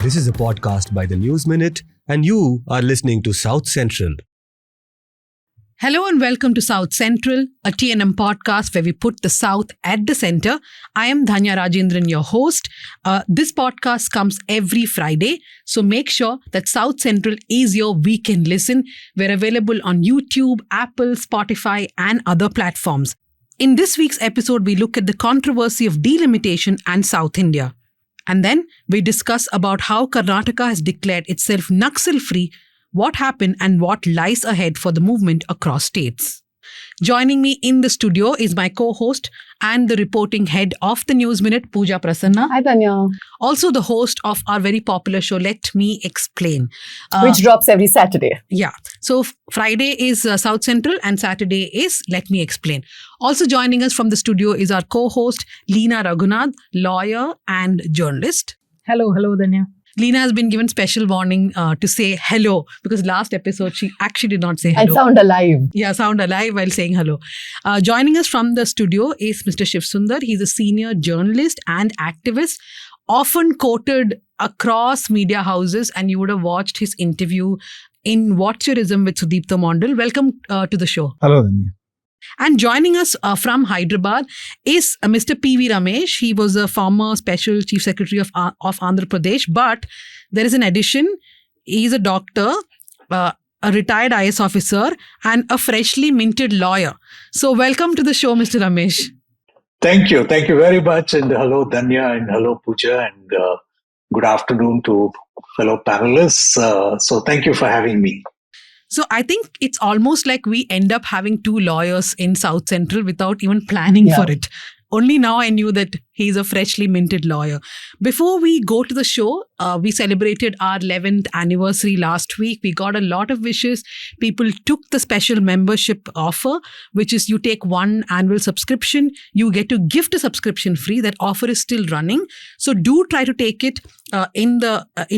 This is a podcast by the News Minute, and you are listening to South Central. Hello and welcome to South Central, a TNM podcast where we put the South at the center. I am Dhanya Rajendran, your host. This podcast comes every Friday, so make sure that South Central is your weekend listen. We're available on YouTube, Apple, Spotify, and other platforms. In this week's episode, we look at the controversy of delimitation and South India. And then we discuss about how Karnataka has declared itself Naxal-Free, what happened and what lies ahead for the movement across states. Joining me in the studio is my co-host and the reporting head of the News Minute, Pooja Prasanna. Hi, Dhanya. Also the host of our very popular show, Let Me Explain. Which drops every Saturday. Yeah. So Friday is South Central and Saturday is Let Me Explain. Also joining us from the studio is our co-host, Leena Reghunath, lawyer and journalist. Hello, Dhanya. Leena has been given special warning to say hello because last episode she actually did not say hello. And sound alive. Yeah, sound alive while saying hello. Joining us from the studio is Mr. Shivasundar. He's a senior journalist and activist, often quoted across media houses, and you would have watched his interview in Watcherism with Sudipta Mondal. Welcome to the show. Hello, Dhanya. And joining us from Hyderabad is Mr. PV Ramesh. He was a former Special Chief Secretary of Andhra Pradesh. But there is an addition. He's a doctor, a retired IS officer, and a freshly minted lawyer. So welcome to the show, Mr. Ramesh. Thank you. Thank you very much. And hello, Dhanya, and hello, Pooja, and good afternoon to fellow panelists. So thank you for having me. So I think it's almost like we end up having two lawyers in South Central without even planning for it. Only now I knew that he's a freshly minted lawyer. Before we go to the show, we celebrated our 11th anniversary last week. We got a lot of wishes. People took the special membership offer, which is you take one annual subscription, you get to gift a subscription free. That offer is still running. So do try to take it in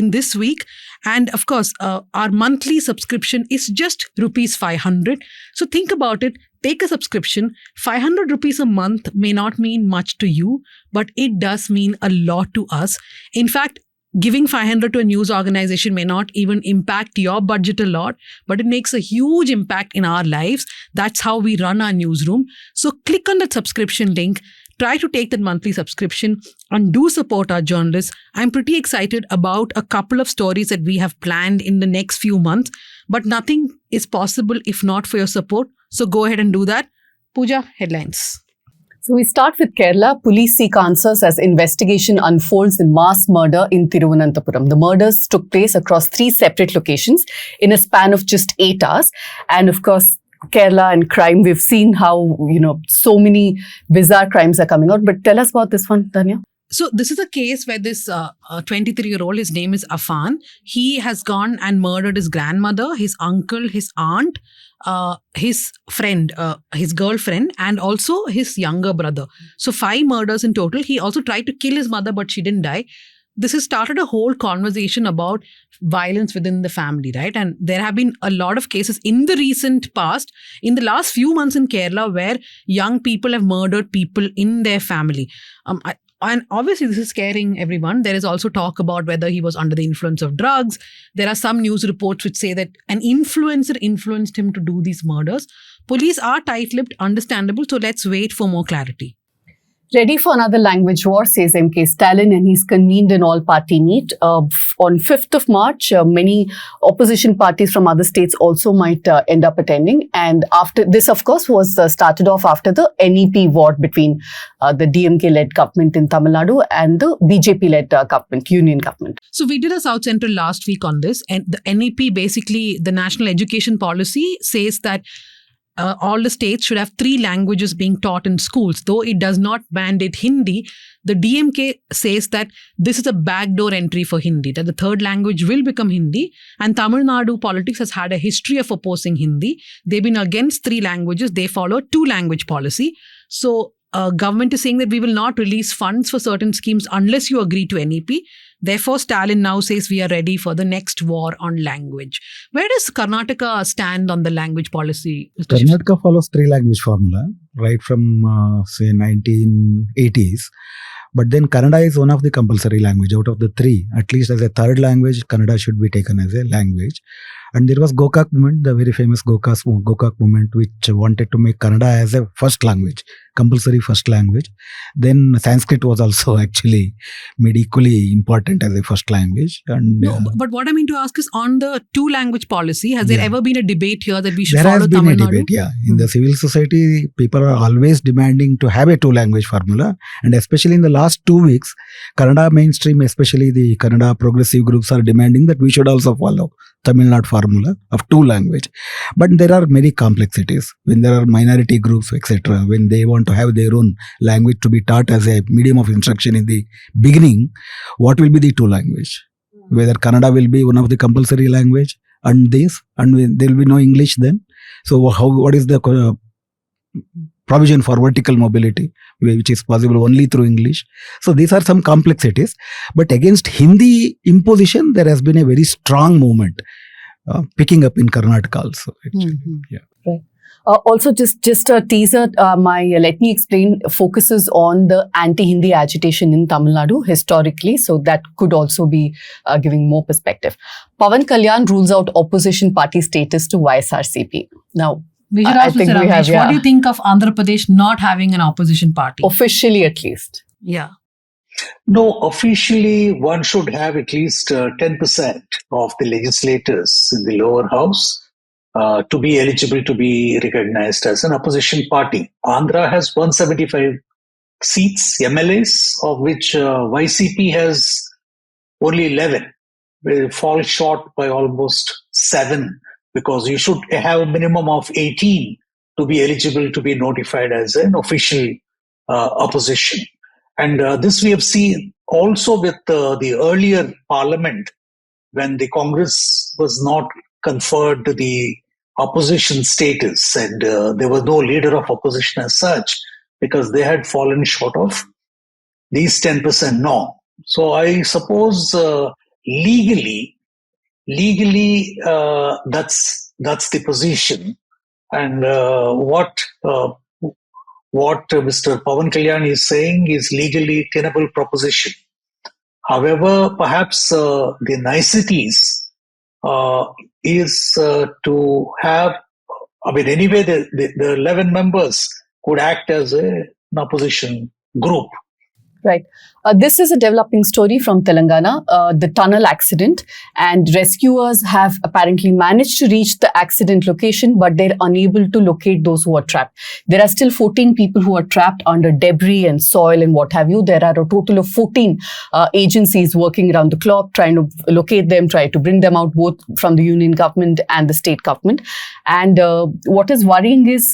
this week. And of course, our monthly subscription is just rupees 500. So think about it. Take a subscription. 500 rupees a month may not mean much to you, but it does mean a lot to us. In fact, giving 500 to a news organization may not even impact your budget a lot, but it makes a huge impact in our lives. That's how we run our newsroom. So click on that subscription link. Try to take that monthly subscription and do support our journalists. I'm pretty excited about a couple of stories that we have planned in the next few months, but nothing is possible if not for your support. So go ahead and do that. Pooja, headlines. So we start with Kerala. Police seek answers as investigation unfolds in mass murder in Thiruvananthapuram. The murders took place across 3 separate locations in a span of just 8 hours. And of course, Kerala and crime, we've seen how, so many bizarre crimes are coming out. But tell us about this one, Dhanya. So this is a case where this 23-year-old, his name is Afan. He has gone and murdered his grandmother, his uncle, his aunt, his friend, his girlfriend, and also his younger brother. So 5 murders in total. He also tried to kill his mother, but she didn't die. This has started a whole conversation about violence within the family, right? And there have been a lot of cases in the recent past, in the last few months in Kerala, where young people have murdered people in their family. And obviously, this is scaring everyone. There is also talk about whether he was under the influence of drugs. There are some news reports which say that an influencer influenced him to do these murders. Police are tight-lipped, understandable. So let's wait for more clarity. Ready for another language war, says MK Stalin, and he's convened an all-party meet. On 5th of March, many opposition parties from other states also might end up attending. And after this, of course, was started off after the NEP war between the DMK-led government in Tamil Nadu and the BJP-led government, union government. So we did a South Central last week on this. And the NEP, basically, the National Education Policy, says that all the states should have 3 languages being taught in schools. Though it does not mandate Hindi, the DMK says that this is a backdoor entry for Hindi, that the 3rd language will become Hindi. And Tamil Nadu politics has had a history of opposing Hindi. They've been against 3 languages. They follow 2-language policy. So government is saying that we will not release funds for certain schemes unless you agree to NEP. Therefore, Stalin now says we are ready for the next war on language. Where does Karnataka stand on the language policy, Mr. Karnataka follows 3-language formula right from, say, 1980s. But then Kannada is one of the compulsory language out of the three. At least as a third language, Kannada should be taken as a language. And there was Gokak movement, the very famous Gokak movement, which wanted to make Kannada as a first language, compulsory first language. Then Sanskrit was also actually made equally important as a first language. And No, but what I mean to ask is on the two-language policy, has there Yeah. ever been a debate here that we should there follow has been Tamil a Nadu? debate, yeah. In the civil society, people are always demanding to have a two-language formula. And especially in the last 2 weeks, Kannada mainstream, especially the Kannada progressive groups, are demanding that we should also follow Tamil Nadu formula of two language. But there are many complexities. When there are minority groups, etc., when they want to have their own language to be taught as a medium of instruction in the beginning, what will be the two language? Whether Kannada will be one of the compulsory language and there will be no English then. So what is the provision for vertical mobility, which is possible only through English? So these are some complexities. But against Hindi imposition, there has been a very strong movement picking up in Karnataka also. Actually. Yeah. Right. Also, just a teaser, my Let Me Explain focuses on the anti-Hindi agitation in Tamil Nadu historically, so that could also be giving more perspective. Pawan Kalyan rules out opposition party status to YSRCP. Now, We should I also think say, we Ramesh, have, what yeah. do you think of Andhra Pradesh not having an opposition party? officially at least. Yeah. No, officially, one should have at least 10% of the legislators in the lower house to be eligible to be recognized as an opposition party. Andhra has 175 seats, MLAs, of which YCP has only 11. Will fall short by almost 7, because you should have a minimum of 18 to be eligible to be notified as an official opposition. And this we have seen also with the earlier parliament, when the Congress was not conferred the opposition status, and there was no leader of opposition as such, because they had fallen short of these 10% norm. So I suppose legally, that's the position. And what Mr. Pawan Kalyan is saying is legally tenable proposition. However, perhaps the niceties is to have, anyway, the 11 members could act as an opposition group. Right. This is a developing story from Telangana, the tunnel accident, and rescuers have apparently managed to reach the accident location, but they're unable to locate those who are trapped. There are still 14 people who are trapped under debris and soil and what have you. There are a total of 14 agencies working around the clock, trying to locate them, try to bring them out, both from the union government and the state government. And what is worrying is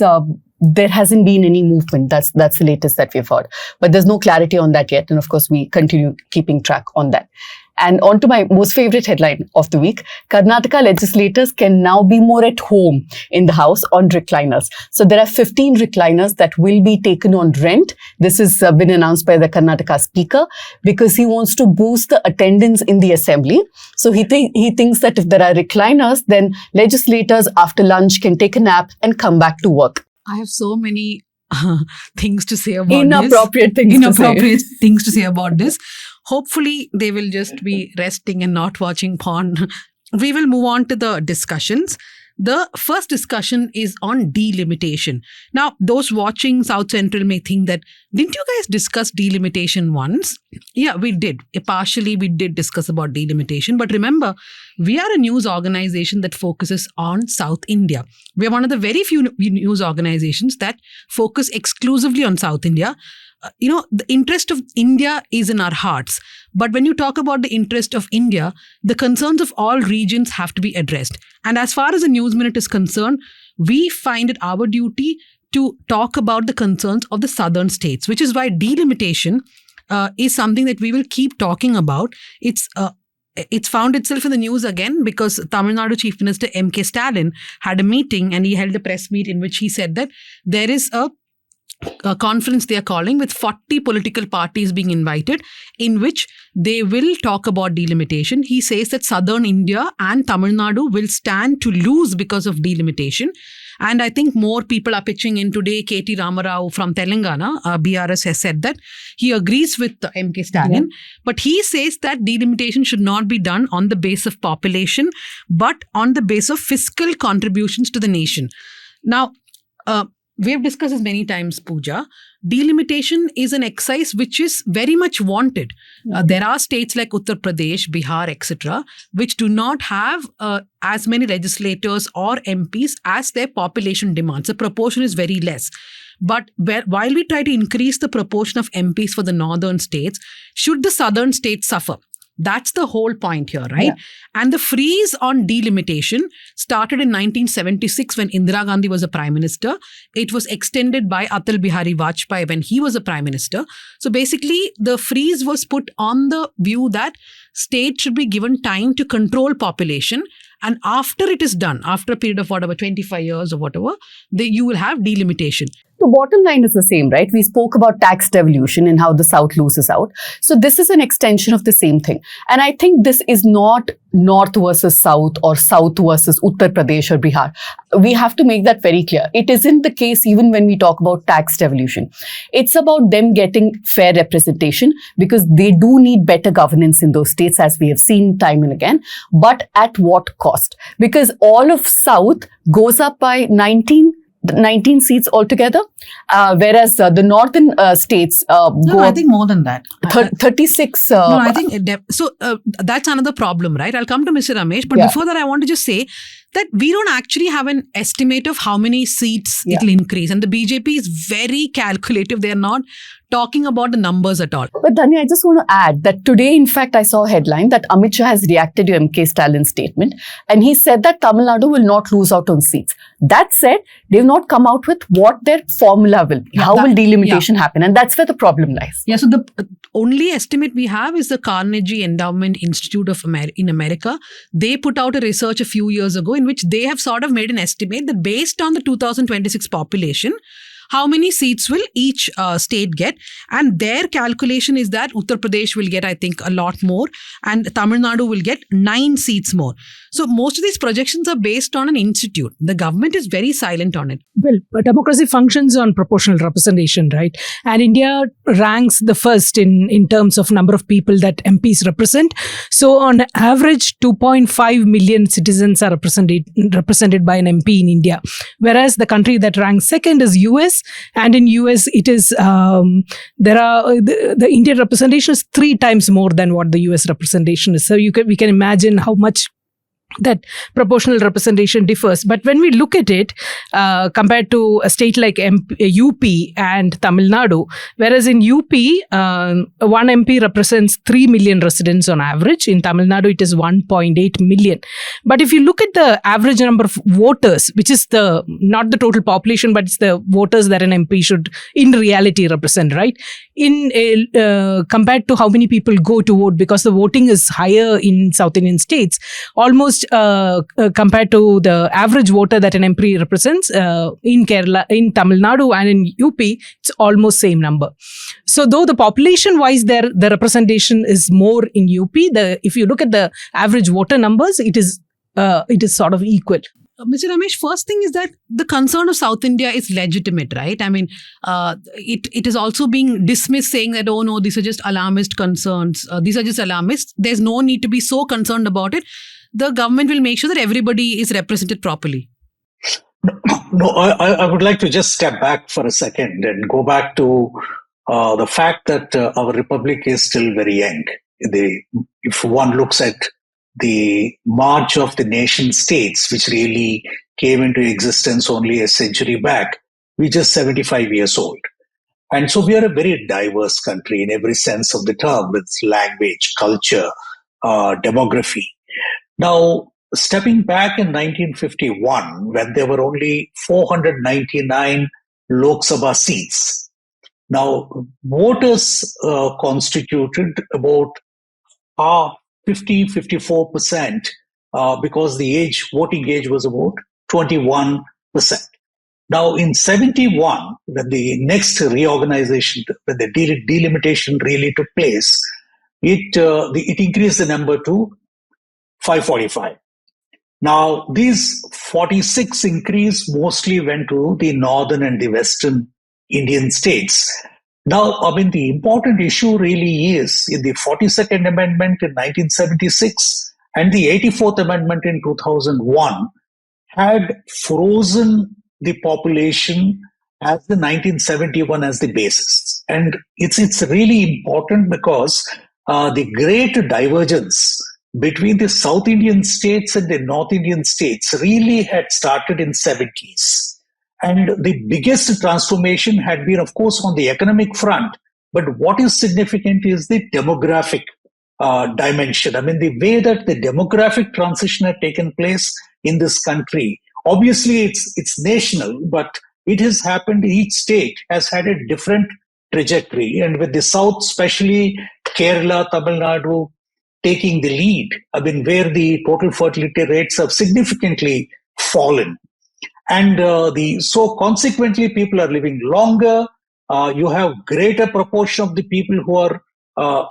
there hasn't been any movement. That's the latest that we've heard. But there's no clarity on that yet. And of course, we continue keeping track on that. And on to my most favorite headline of the week. Karnataka legislators can now be more at home in the house on recliners. So there are 15 recliners that will be taken on rent. This has been announced by the Karnataka speaker because he wants to boost the attendance in the assembly. So he thinks that if there are recliners, then legislators after lunch can take a nap and come back to work. I have so many things to say about Inappropriate things to say. Inappropriate things to say about this. Hopefully, they will just be resting and not watching porn. We will move on to the discussions. The first discussion is on delimitation. Now, those watching South Central may think that, didn't you guys discuss delimitation once? Yeah, we did. Partially, we did discuss about delimitation. But remember, we are a news organization that focuses on South India. We are one of the very few news organizations that focus exclusively on South India. The interest of India is in our hearts. But when you talk about the interest of India, the concerns of all regions have to be addressed. And as far as the News Minute is concerned, we find it our duty to talk about the concerns of the southern states, which is why delimitation is something that we will keep talking about. It's found itself in the news again because Tamil Nadu Chief Minister M.K. Stalin had a meeting and he held a press meet in which he said that there is a conference they are calling with 40 political parties being invited in which they will talk about delimitation. He says that southern India and Tamil Nadu will stand to lose because of delimitation. And I think more people are pitching in today. K.T. Ramarao from Telangana, BRS, has said that he agrees with M.K. Stalin, but he says that delimitation should not be done on the base of population, but on the base of fiscal contributions to the nation. Now, we have discussed this many times, Pooja. Delimitation is an exercise which is very much wanted. There are states like Uttar Pradesh, Bihar, etc., which do not have as many legislators or MPs as their population demands. The proportion is very less. But while we try to increase the proportion of MPs for the northern states, should the southern states suffer? That's the whole point here, right? Yeah. And the freeze on delimitation started in 1976 when Indira Gandhi was a prime minister. It was extended by Atal Bihari Vajpayee when he was a prime minister. So basically, the freeze was put on the view that states should be given time to control population. And after it is done, after a period of 25 years or whatever, you will have delimitation. The bottom line is the same, right? We spoke about tax devolution and how the South loses out. So this is an extension of the same thing. And I think this is not North versus South or South versus Uttar Pradesh or Bihar. We have to make that very clear. It isn't the case even when we talk about tax devolution. It's about them getting fair representation because they do need better governance in those states, as we have seen time and again. But at what cost? Because all of South goes up by 19 seats altogether, whereas the northern states No, I think more than that. 36. No, I think that's another problem, right? I'll come to Mr. Ramesh, but before that, I want to just say that we don't actually have an estimate of how many seats it will increase. And the BJP is very calculative. They're not talking about the numbers at all. But Dhanya, I just want to add that today, in fact, I saw a headline that Amit Shah has reacted to M.K. Stalin's statement, and he said that Tamil Nadu will not lose out on seats. That said, they've not come out with what their formula will be. How will delimitation happen? And that's where the problem lies. Yeah, so the only estimate we have is the Carnegie Endowment Institute in America. They put out a research a few years ago in which they have sort of made an estimate that based on the 2026 population, how many seats will each state get? And their calculation is that Uttar Pradesh will get, I think, a lot more and Tamil Nadu will get 9 seats more. So most of these projections are based on an institute. The government is very silent on it. Well, democracy functions on proportional representation, right? And India ranks the first in terms of number of people that MPs represent. So on average, 2.5 million citizens are represented by an MP in India. Whereas the country that ranks second is US. And in US, it is the Indian representation is 3 times more than what the US representation is. So we can imagine how much that proportional representation differs. But when we look at it, compared to a state like UP and Tamil Nadu, whereas in UP, one MP represents 3 million residents on average. In Tamil Nadu, it is 1.8 million. But if you look at the average number of voters, which is not the total population, but it's the voters that an MP should in reality represent, right? Compared to how many people go to vote, because the voting is higher in South Indian states, almost compared to the average voter that an MP represents in Kerala, in Tamil Nadu and in UP, it's almost same number. So though the population wise the representation is more in UP, if you look at the average voter numbers, it is sort of equal. Mr. Ramesh, first thing is that the concern of South India is legitimate, right? I mean, it is also being dismissed saying that, oh no, these are just alarmist concerns. These are just alarmists. There's no need to be so concerned about it. The government will make sure that everybody is represented properly. No, I would like to just step back for a second and go back to the fact that our republic is still very young. If one looks at the march of the nation states, which really came into existence only a century back, we're just 75 years old. And so we are a very diverse country in every sense of the term, with language, culture, demography. Now, stepping back in 1951, when there were only 499 Lok Sabha seats, now voters constituted about 54%, because the voting age was about 21%. Now, in 71, when the next reorganization, when the delimitation really took place, it increased the number to 545. Now, these 46 increase mostly went to the northern and the western Indian states. Now, the important issue really is in the 42nd Amendment in 1976 and the 84th Amendment in 2001 had frozen the population as the 1971 as the basis. And it's really important because the great divergence between the South Indian states and the North Indian states really had started in 70s. And the biggest transformation had been, of course, on the economic front. But what is significant is the demographic dimension. The way that the demographic transition had taken place in this country. Obviously, it's national, but it has happened. Each state has had a different trajectory. And with the South, especially Kerala, Tamil Nadu, taking the lead, where the total fertility rates have significantly fallen. And so consequently, people are living longer. You have greater proportion of the people who are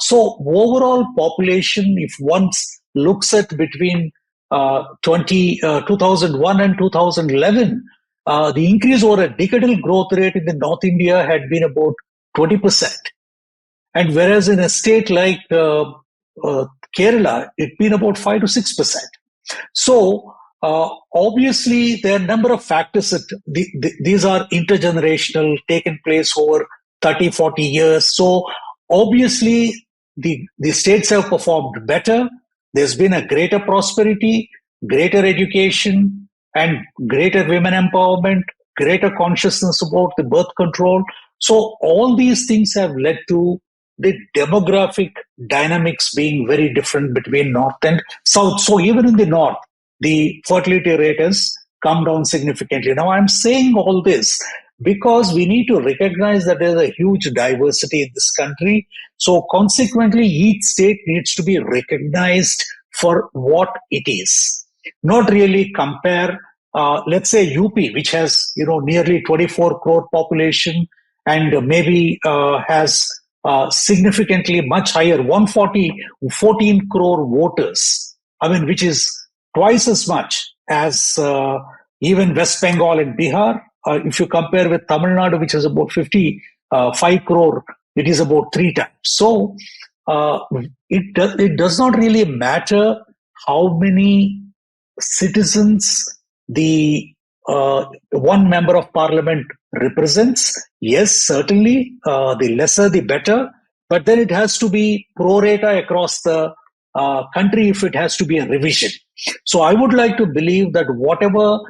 so overall population, if one looks at between 2001 and 2011, the increase over a decadal growth rate in the North India had been about 20%. And whereas in a state like Kerala, it's been about 5 to 6%. So obviously, there are a number of factors that these are intergenerational, taken place over 30, 40 years. So obviously, the states have performed better. There's been a greater prosperity, greater education, and greater women empowerment, greater consciousness about the birth control. So all these things have led to the demographic dynamics being very different between North and South. So even in the North, the fertility rate has come down significantly. Now, I'm saying all this because we need to recognize that there's a huge diversity in this country. So consequently, each state needs to be recognized for what it is. Not really compare, let's say UP, which has nearly 24 crore population and maybe has significantly much higher 14 crore voters, which is twice as much as even West Bengal and Bihar. If you compare with Tamil Nadu, which is about 55 crore, it is about 3 times. So it does not really matter how many citizens the one member of parliament represents. Yes, certainly, the lesser the better, but then it has to be pro rata across the country if it has to be a revision. So I would like to believe that whatever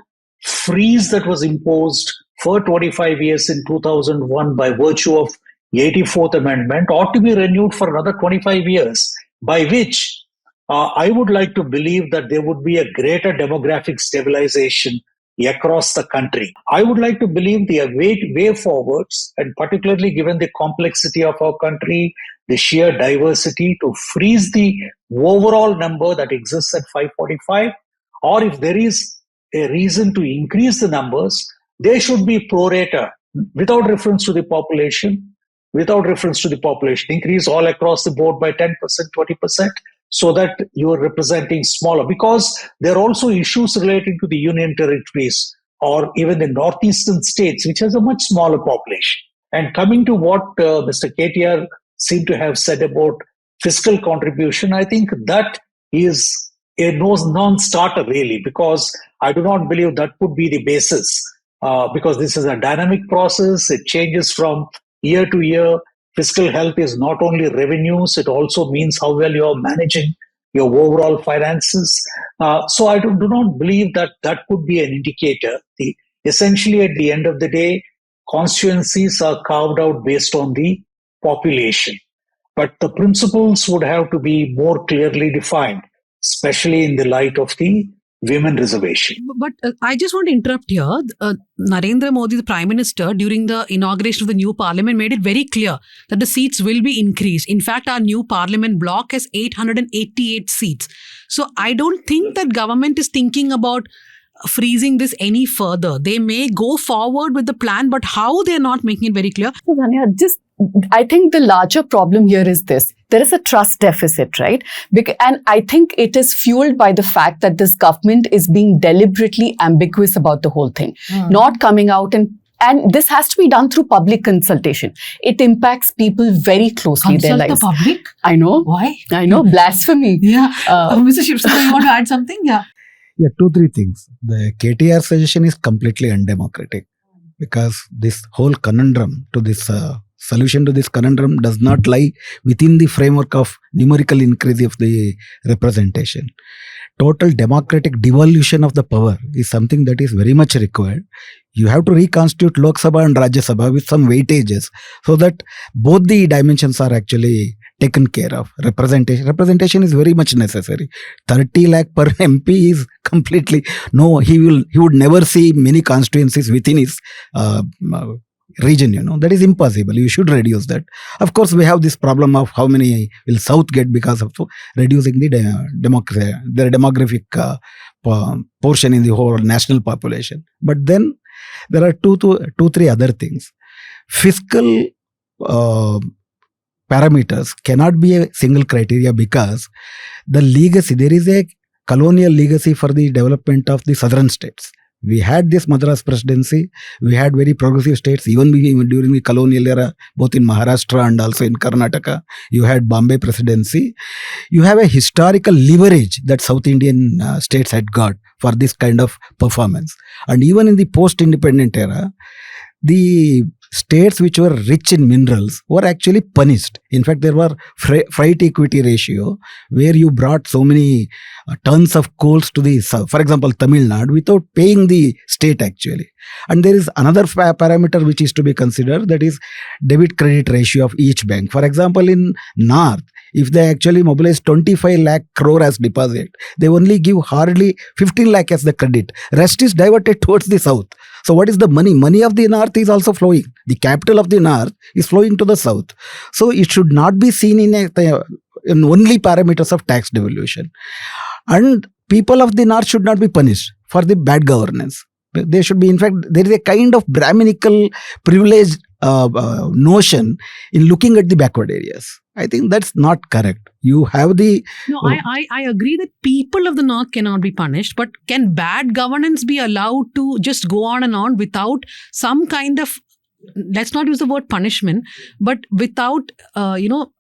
freeze that was imposed for 25 years in 2001 by virtue of 84th Amendment ought to be renewed for another 25 years, by which I would like to believe that there would be a greater demographic stabilization across the country. I would like to believe the way forwards, and particularly given the complexity of our country, the sheer diversity, to freeze the overall number that exists at 545, or if there is a reason to increase the numbers, they should be pro rata, without reference to the population, increase all across the board by 10%, 20%, so that you are representing smaller. Because there are also issues relating to the union territories or even the northeastern states, which has a much smaller population. And coming to what Mr. KTR seemed to have said about fiscal contribution, I think that is a non-starter really, because I do not believe that could be the basis, because this is a dynamic process. It changes from year to year. Fiscal health is not only revenues, it also means how well you are managing your overall finances. So I do not believe that could be an indicator. Essentially, at the end of the day, constituencies are carved out based on the population. But the principles would have to be more clearly defined, especially in the light of the women reservation. But I just want to interrupt here. Narendra Modi, the Prime Minister, during the inauguration of the new parliament, made it very clear that the seats will be increased. In fact, our new parliament block has 888 seats. So I don't think that government is thinking about freezing this any further. They may go forward with the plan, but how, they're not making it very clear. So, Dhanya, I think the larger problem here is this. there is a trust deficit, right? And I think it is fueled by the fact that this government is being deliberately ambiguous about the whole thing, not coming out and this has to be done through public consultation. It impacts people very closely. Consult their lives. the public? I know. Why? I know. Blasphemy. Yeah. Mr. Shivasundar, you want to add something? Yeah. Yeah, 2-3 things. The KTR suggestion is completely undemocratic because this whole conundrum to this solution to this conundrum does not lie within the framework of numerical increase of the representation. Total democratic devolution of the power is something that is very much required. You have to reconstitute Lok Sabha and Rajya Sabha with some weightages so that both the dimensions are actually taken care of. Representation is very much necessary. 30 lakh per MP is completely, no, he would never see many constituencies within his region, that is impossible. You should reduce that. Of course, we have this problem of how many will South get because of reducing the demographic portion in the whole national population. But then there are three other things. Fiscal parameters cannot be a single criteria because the legacy, there is a colonial legacy for the development of the southern states. We had this Madras presidency, we had very progressive states, even during the colonial era, both in Maharashtra and also in Karnataka. You had Bombay presidency. You have a historical leverage that South Indian states had got for this kind of performance. And even in the post-independent era, the states which were rich in minerals were actually punished. In fact, there were freight equity ratio where you brought so many tons of coals to the south, for example, Tamil Nadu, without paying the state actually. And there is another parameter which is to be considered, that is debit credit ratio of each bank. For example, in North, if they actually mobilize 25 lakh crore as deposit, they only give hardly 15 lakh as the credit. Rest is diverted towards the south. So what is the money? Money of the north is also flowing. The capital of the north is flowing to the south. So it should not be seen in only parameters of tax devolution. And people of the north should not be punished for the bad governance. They should be, in fact, there is a kind of Brahminical privileged notion in looking at the backward areas. I think that's not correct. You have the... No, I agree that people of the north cannot be punished, but can bad governance be allowed to just go on and on without some kind of, let's not use the word punishment, but without,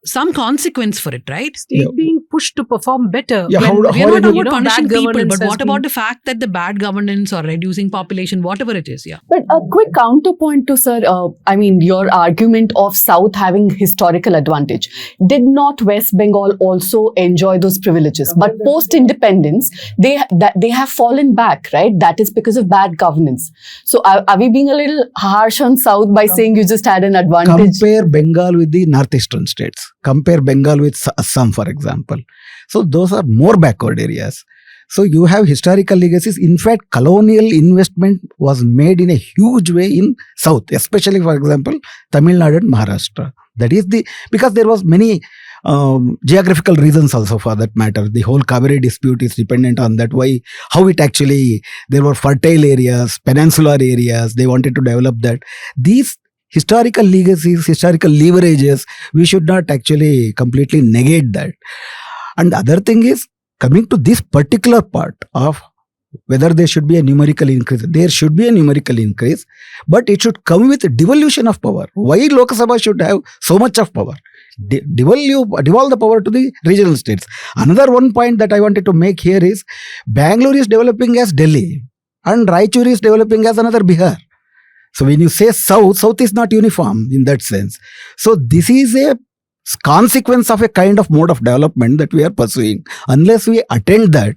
some consequence for it, right? State being pushed to perform better. Yeah, We're not about punishing bad people, governance but has what been- about the fact that the bad governance or reducing population, whatever it is, yeah. But a quick counterpoint to, sir, your argument of South having historical advantage. Did not West Bengal also enjoy those privileges? But post-independence, they have fallen back, right? That is because of bad governance. So are we being a little harsh on South by saying you just had an advantage? Compare Bengal with the northeastern states. Compare Bengal with Assam, for example. So those are more backward areas. So you have historical legacies. In fact, colonial investment was made in a huge way in South, especially, for example, Tamil Nadu and Maharashtra. That is because there was many geographical reasons also for that matter. The whole Kaveri dispute is dependent on that. How it actually, there were fertile areas, peninsular areas, they wanted to develop that. These historical legacies, historical leverages, we should not actually completely negate that. And the other thing is, coming to this particular part of whether there should be a numerical increase, there should be a numerical increase, but it should come with a devolution of power. Why Lok Sabha should have so much of power? Devolve the power to the regional states. Another one point that I wanted to make here is, Bangalore is developing as Delhi and Raichur is developing as another Bihar. So when you say South is not uniform in that sense. So this is a consequence of a kind of mode of development that we are pursuing. Unless we attend that,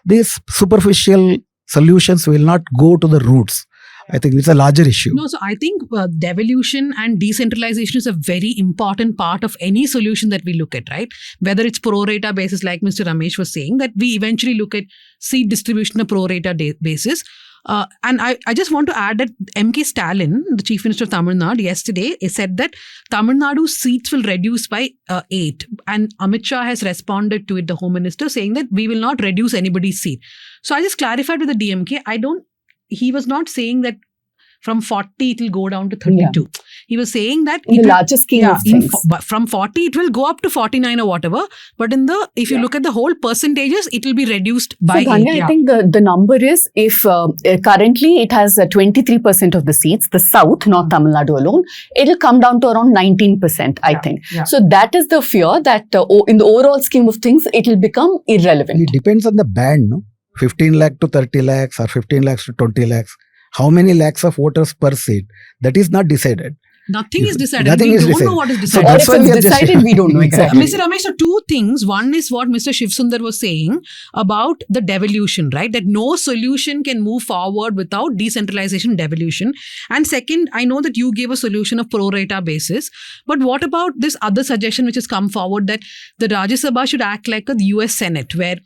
these superficial solutions will not go to the roots. I think it's a larger issue. No, so I think devolution and decentralization is a very important part of any solution that we look at, right? Whether it's pro rata basis, like Mr. Ramesh was saying, that we eventually look at seat distribution on a pro rata basis. And I just want to add that M.K. Stalin, the Chief Minister of Tamil Nadu, yesterday said that Tamil Nadu's seats will reduce by 8. And Amit Shah has responded to it, the Home Minister, saying that we will not reduce anybody's seat. So I just clarified with the DMK, he was not saying that from 40 it will go down to 32. He was saying that In the larger scheme of things. from 40 it will go up to 49 or whatever, but if you look at the whole percentages, it will be reduced by So, Dhanya, 8. I think the number is, if currently it has 23% of the seats, the South, not Tamil Nadu alone, it'll come down to around 19%, I think. Yeah. So that is the fear that in the overall scheme of things, it will become irrelevant. It depends on the band, no? 15 lakh to 30 lakhs or 15 lakhs to 20 lakhs. How many lakhs of voters per seat? That is not decided. Nothing is decided. Nothing We is don't decided. know what is So decided. Or that's if why we it's are just- decided, we don't know exactly. Mr. Ramesh, so two things. One is what Mr. Shivasundar was saying about the devolution, right? That no solution can move forward without decentralization devolution. And second, I know that you gave a solution of pro rata basis. But what about this other suggestion which has come forward that the Rajya Sabha should act like a US Senate, where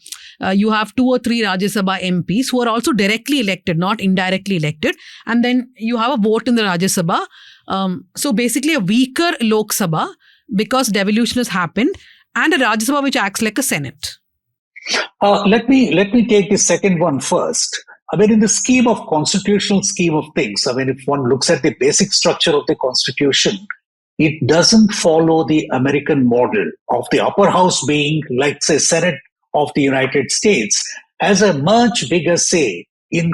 you have 2 or 3 Rajya Sabha MPs who are also directly elected, not indirectly elected. And then you have a vote in the Rajya Sabha. So basically a weaker Lok Sabha because devolution has happened, and a Rajya Sabha which acts like a Senate. Let me take the second one first. I mean, in the scheme of constitutional scheme of things, I mean, if one looks at the basic structure of the Constitution, it doesn't follow the American model of the upper house being, like, say, Senate of the United States, has a much bigger say in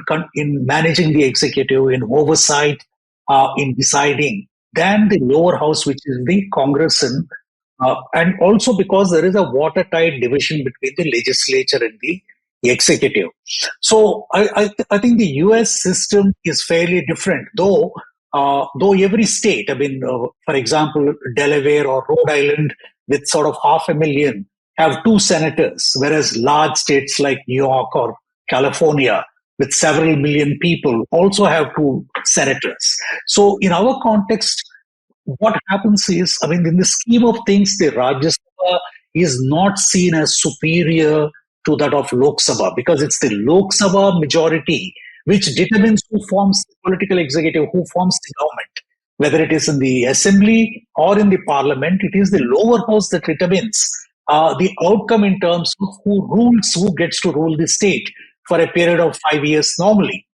managing the executive, in oversight, in deciding, than the lower house, which is the Congress, and also because there is a watertight division between the legislature and the executive. So I think the US system is fairly different, though every state, I mean, for example, Delaware or Rhode Island with sort of 500,000 have 2 senators, whereas large states like New York or California with several million people also have 2 senators. So in our context, what happens is, I mean, in the scheme of things, the Rajya Sabha is not seen as superior to that of Lok Sabha, because it's the Lok Sabha majority which determines who forms the political executive, who forms the government. Whether it is in the assembly or in the parliament, it is the lower house that determines the outcome in terms of who gets to rule the state for a period of 5 years normally.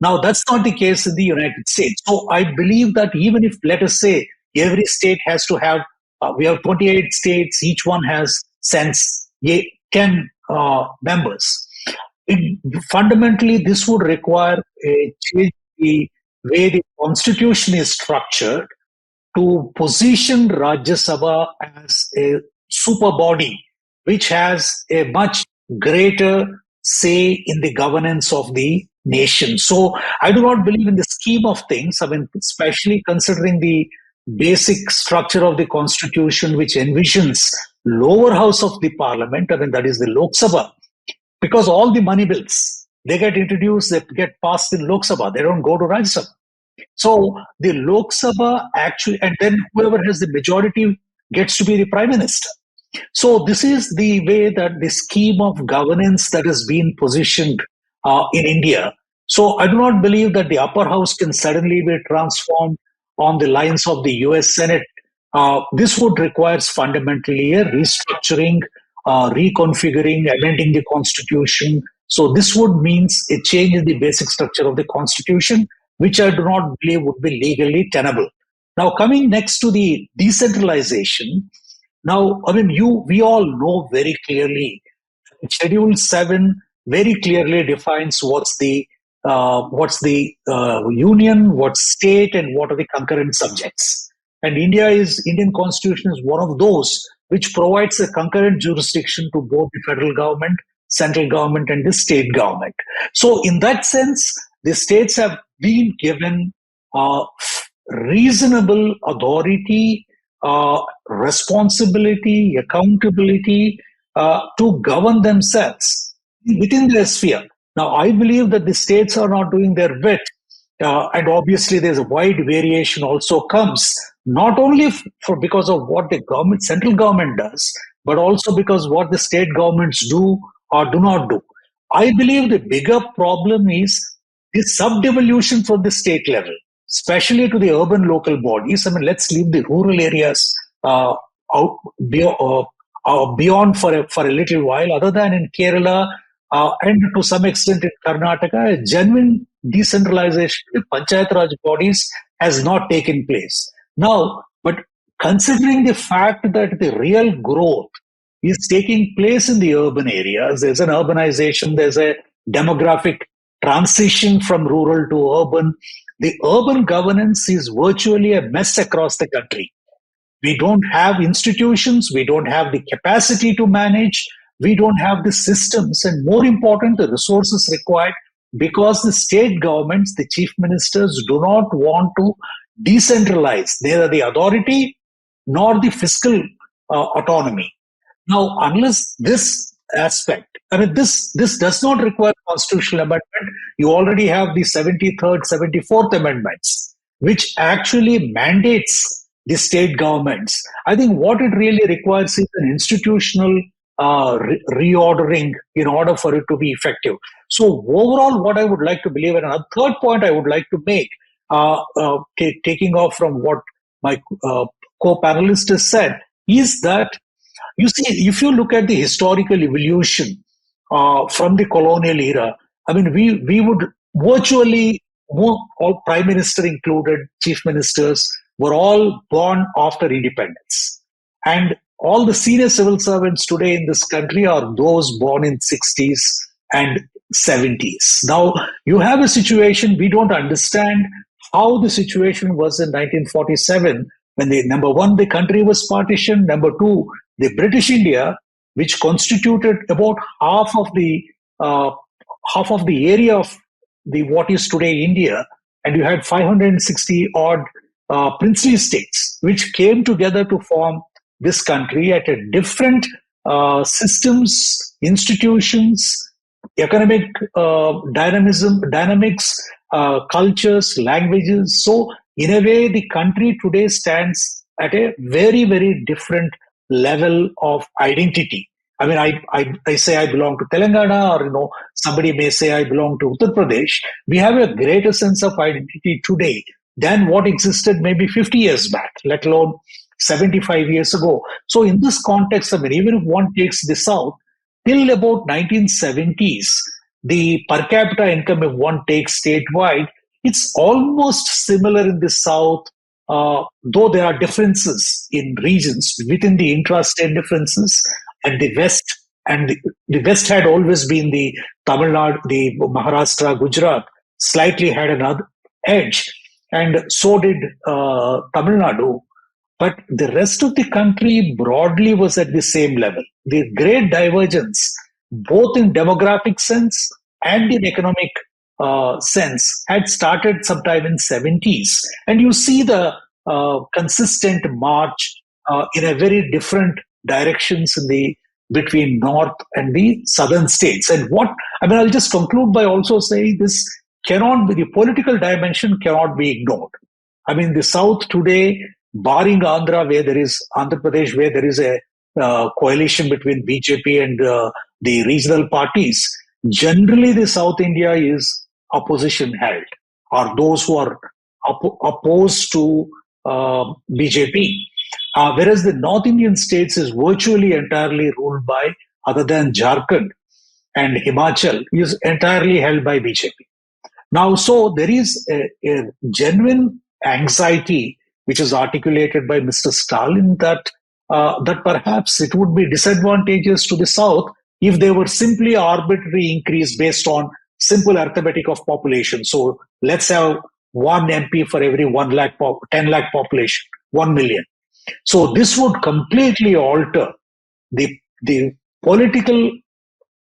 Now, that's not the case in the United States. So I believe that even if, let us say, every state has to have, we have 28 states, each one has 10 members. Fundamentally, this would require a change in the way the constitution is structured to position Rajya Sabha as a super body which has a much greater say in the governance of the nation. So I do not believe in the scheme of things, I mean, especially considering the basic structure of the constitution which envisions lower house of the parliament, I mean, that is the Lok Sabha, because all the money bills, they get introduced, they get passed in Lok Sabha, they don't go to Rajya Sabha. So the Lok Sabha actually, and then whoever has the majority gets to be the prime minister. So this is the way that the scheme of governance that has been positioned in India. So I do not believe that the upper house can suddenly be transformed on the lines of the US Senate. This would require fundamentally a restructuring, reconfiguring, amending the constitution. So this would means a change in the basic structure of the constitution, which I do not believe would be legally tenable. Now, coming next to the decentralization, now, I mean, we all know very clearly, Schedule 7 very clearly defines what's the union, what's state, and what are the concurrent subjects. And Indian Constitution is one of those which provides a concurrent jurisdiction to both the federal government, central government, and the state government. So, in that sense, the states have been given reasonable authority, responsibility, accountability to govern themselves within their sphere. Now, I believe that the states are not doing their bit, and obviously there's a wide variation also comes, not only because of what the central government does, but also because what the state governments do or do not do. I believe the bigger problem is the subdevolution from the state level, especially to the urban local bodies. I mean, let's leave the rural areas out beyond for a little while. Other than in Kerala and to some extent in Karnataka, a genuine decentralization of Panchayat Raj bodies has not taken place. Now, but considering the fact that the real growth is taking place in the urban areas, there's an urbanization, there's a demographic transition from rural to urban. The urban governance is virtually a mess across the country. We don't have institutions, we don't have the capacity to manage, we don't have the systems, and more important, the resources required, because the state governments, the chief ministers, do not want to decentralize neither the authority nor the fiscal autonomy. Now, unless this aspect, I mean, this does not require constitutional amendment. You already have the 73rd, 74th amendments, which actually mandates the state governments. I think what it really requires is an institutional reordering in order for it to be effective. So overall, what I would like to believe, and a third point I would like to make, taking off from what my co-panelist has said, is that, you see, if you look at the historical evolution from the colonial era, I mean, we would virtually, all prime minister included, chief ministers, were all born after independence. And all the senior civil servants today in this country are those born in 60s and 70s. Now, you have a situation, we don't understand how the situation was in 1947 when number one, the country was partitioned, number two, the British India, which constituted about half of the area of the what is today India, and you had 560 odd princely states, which came together to form this country at a different systems, institutions, economic dynamics, cultures, languages. So, in a way, the country today stands at a very, very different level of identity. I mean, I say I belong to Telangana, or somebody may say I belong to Uttar Pradesh. We have a greater sense of identity today than what existed maybe 50 years back, let alone 75 years ago. So in this context, I mean, even if one takes the South, till about 1970s, the per capita income, if one takes statewide, it's almost similar in the South, though there are differences in regions within the intrastate differences. And the West, and the West had always been the Tamil Nadu, the Maharashtra, Gujarat, slightly had another edge, and so did Tamil Nadu. But the rest of the country broadly was at the same level. The great divergence, both in demographic sense and in economic sense, had started sometime in 70s. And you see the consistent march in a very different directions between north and the southern states. And I'll just conclude by also saying this cannot be, the political dimension cannot be ignored. I mean, the South today, barring Andhra Pradesh, where there is a coalition between BJP and the regional parties, generally the South India is opposition held, or those who are opposed to BJP. Whereas the North Indian states is virtually entirely ruled by, other than Jharkhand and Himachal, is entirely held by BJP. Now, so there is a genuine anxiety which is articulated by Mr. Stalin that perhaps it would be disadvantageous to the South if they were simply arbitrary increase based on simple arithmetic of population. So let's have one MP for every 10 lakh population, 1 million. So this would completely alter the political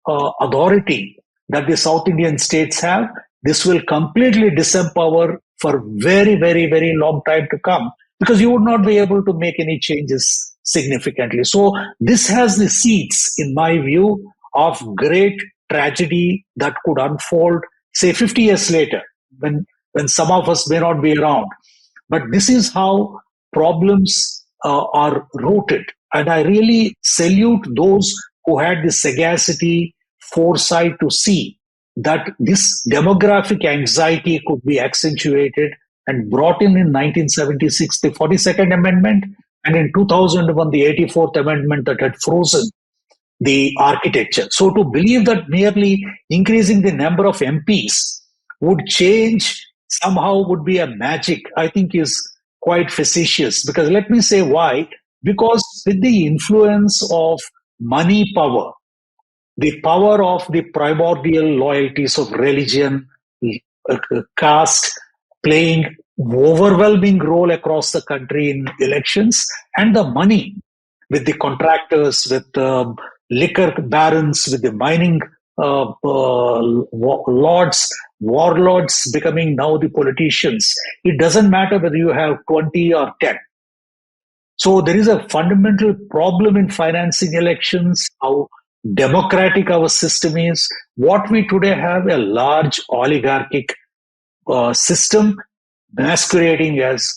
authority that the South Indian states have. This will completely disempower for very, very, very long time to come, because you would not be able to make any changes significantly. So this has the seeds, in my view, of great tragedy that could unfold, say 50 years later, when some of us may not be around. But this is how problems are rooted. And I really salute those who had the sagacity, foresight to see that this demographic anxiety could be accentuated, and brought in 1976 the 42nd Amendment, and in 2001 the 84th Amendment that had frozen the architecture. So to believe that merely increasing the number of MPs would change somehow, would be a magic, I think is quite facetious. Because let me say why. Because with the influence of money power, the power of the primordial loyalties of religion, caste playing overwhelming role across the country in elections, and the money with the contractors, with liquor barons, with the mining warlords becoming now the politicians. It doesn't matter whether you have 20 or 10. So there is a fundamental problem in financing elections, how democratic our system is. What we today have a large oligarchic system masquerading as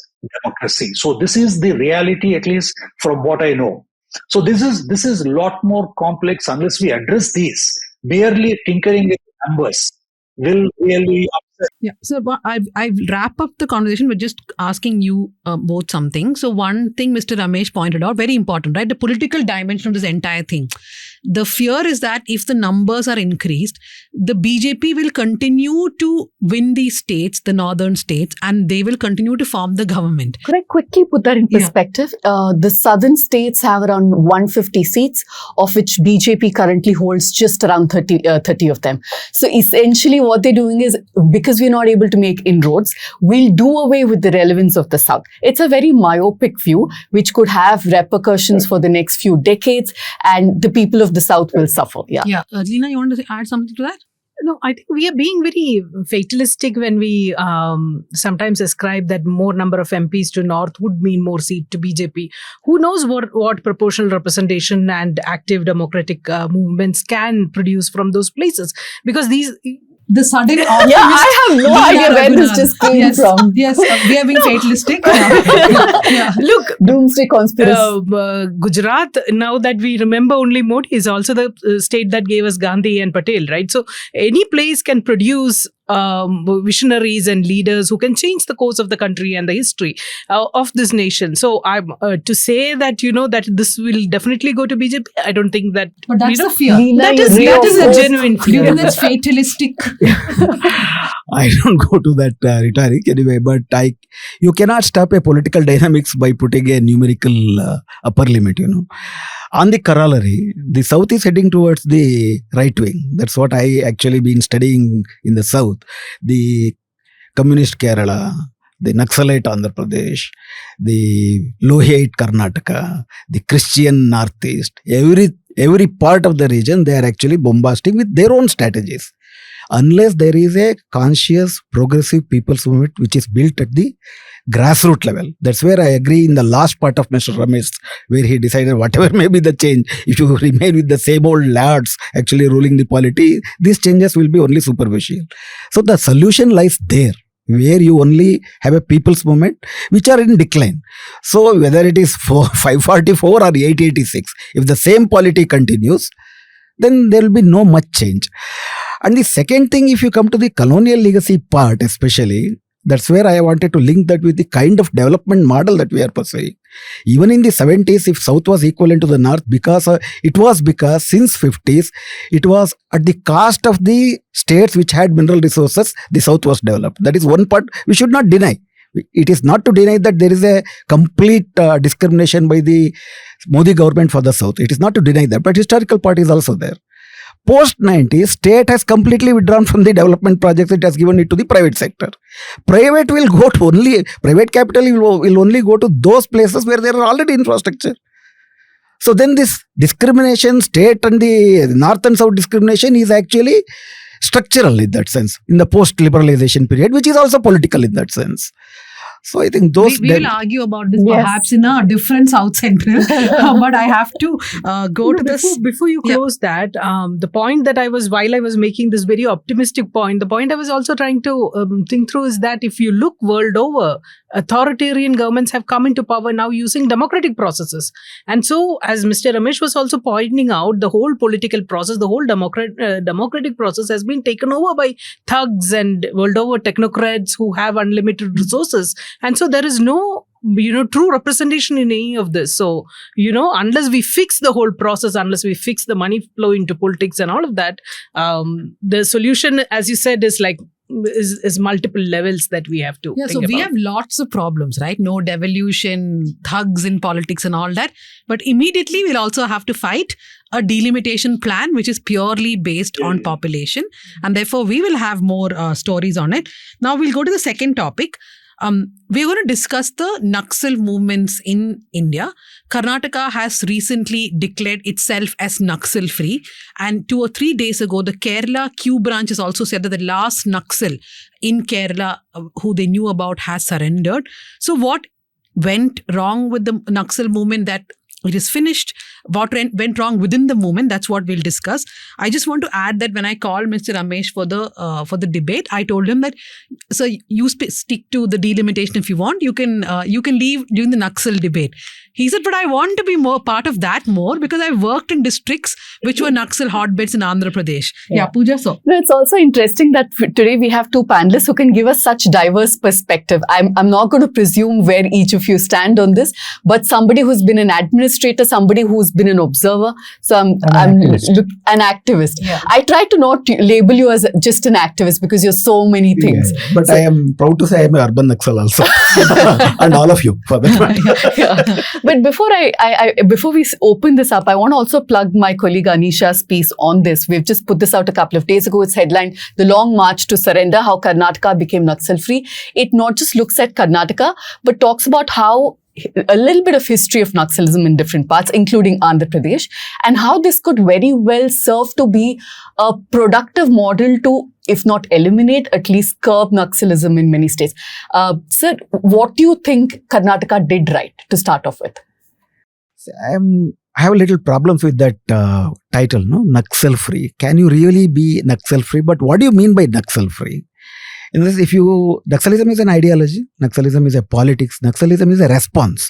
democracy. So this is the reality, at least from what I know. So this is a lot more complex. Unless we address these, merely tinkering with numbers will really upset. Yeah. So I wrap up the conversation with just asking you both something. So one thing Mr. Ramesh pointed out, very important, right? The political dimension of this entire thing. The fear is that if the numbers are increased, the BJP will continue to win these states, the northern states, and they will continue to form the government. Could I quickly put that in perspective? The southern states have around 150 seats, of which BJP currently holds just around 30 of them. So essentially what they're doing is, because we're not able to make inroads, we'll do away with the relevance of the South. It's a very myopic view, which could have repercussions for the next few decades, and the people of the South will suffer. Yeah. Leena, you want to add something to that? No, I think we are being very fatalistic when we sometimes ascribe that more number of MPs to North would mean more seat to BJP. Who knows what proportional representation and active democratic movements can produce from those places? Because the sudden I have no idea where this just came from. Yes, we are being fatalistic. Look, Doomsday conspiracy. Gujarat, now that we remember only Modi, is also the state that gave us Gandhi and Patel, right? So any place can produce visionaries and leaders who can change the course of the country and the history of this nation. So I'm to say that that this will definitely go to BJP. I don't think that. But that's the fear. That is a genuine fear. Even that's fatalistic. I don't go to that rhetoric anyway, but you cannot stop a political dynamics by putting a numerical upper limit, On the corollary, the South is heading towards the right wing. That's what I actually been studying in the South. The Communist Kerala, the Naxalite Andhra Pradesh, the Lohite Karnataka, the Christian Northeast, every part of the region, they are actually bombasting with their own strategies. Unless there is a conscious, progressive people's movement which is built at the grassroots level. That's where I agree in the last part of Mr. Ramesh, where he decided whatever may be the change, if you remain with the same old lads actually ruling the polity, these changes will be only superficial. So the solution lies there, where you only have a people's movement which are in decline. So whether it is 544 or 886, if the same polity continues, then there will be no much change. And the second thing, if you come to the colonial legacy part especially, that's where I wanted to link that with the kind of development model that we are pursuing. Even in the 70s, if South was equivalent to the North, because since 50s, it was at the cost of the states which had mineral resources, the South was developed. That is one part we should not deny. It is not to deny that there is a complete discrimination by the Modi government for the South. It is not to deny that, but historical part is also there. Post-90s, state has completely withdrawn from the development projects. It has given it to the private sector. Private capital will only go to those places where there are already infrastructure. So then this discrimination, state and the North and South discrimination is actually structural in that sense, in the post-liberalization period, which is also political in that sense. So I think those... We will argue about this perhaps in a different South Central, but I have to go to this... Before you close that, the point that while I was making this very optimistic point, the point I was also trying to think through is that if you look world over, authoritarian governments have come into power now using democratic processes. And so, as Mr. Ramesh was also pointing out, the whole political process, the whole democratic process has been taken over by thugs and world over technocrats who have unlimited resources. And so there is no, true representation in any of this. So, unless we fix the whole process, unless we fix the money flow into politics and all of that, the solution, as you said, is like is multiple levels that we have to Yeah, so think we about. have lots of problems, right? No devolution, thugs in politics and all that. But immediately we'll also have to fight a delimitation plan, which is purely based on population. And therefore, we will have more stories on it. Now we'll go to the second topic. We're going to discuss the Naxal movements in India. Karnataka has recently declared itself as Naxal-Free. And 2 or 3 days ago, the Kerala Q branch has also said that the last Naxal in Kerala, who they knew about, has surrendered. So what went wrong with the Naxal movement that it is finished? What went wrong within the movement? That's what we'll discuss. I just want to add that when I called Mr. Ramesh for the debate, I told him that, so you stick to the delimitation if you want. You can leave during the Naxal debate. He said, but I want to be more part of that more because I worked in districts which were Naxal hotbeds in Andhra Pradesh. Yeah, Pooja, so. No, it's also interesting that today we have two panelists who can give us such diverse perspective. I'm not going to presume where each of you stand on this, but somebody who's been an administrator, somebody who's been an observer, so I'm an activist. Yeah. I try to not label you as just an activist because you're so many things. Yeah, but I am proud to say I am an urban Naxal also, and all of you for that matter. Yeah. But before we open this up, I want to also plug my colleague Anisha's piece on this. We've just put this out a couple of days ago. It's headlined "The Long March to Surrender: How Karnataka Became Naxal-Free." It not just looks at Karnataka, but talks about how a little bit of history of Naxalism in different parts, including Andhra Pradesh, and how this could very well serve to be a productive model to, if not eliminate, at least curb Naxalism in many states. Sir, what do you think Karnataka did right to start off with? I have a little problems with that title, no? Naxal-Free. Can you really be Naxal-Free? But what do you mean by Naxal-Free? In this, Naxalism is an ideology, Naxalism is a politics, Naxalism is a response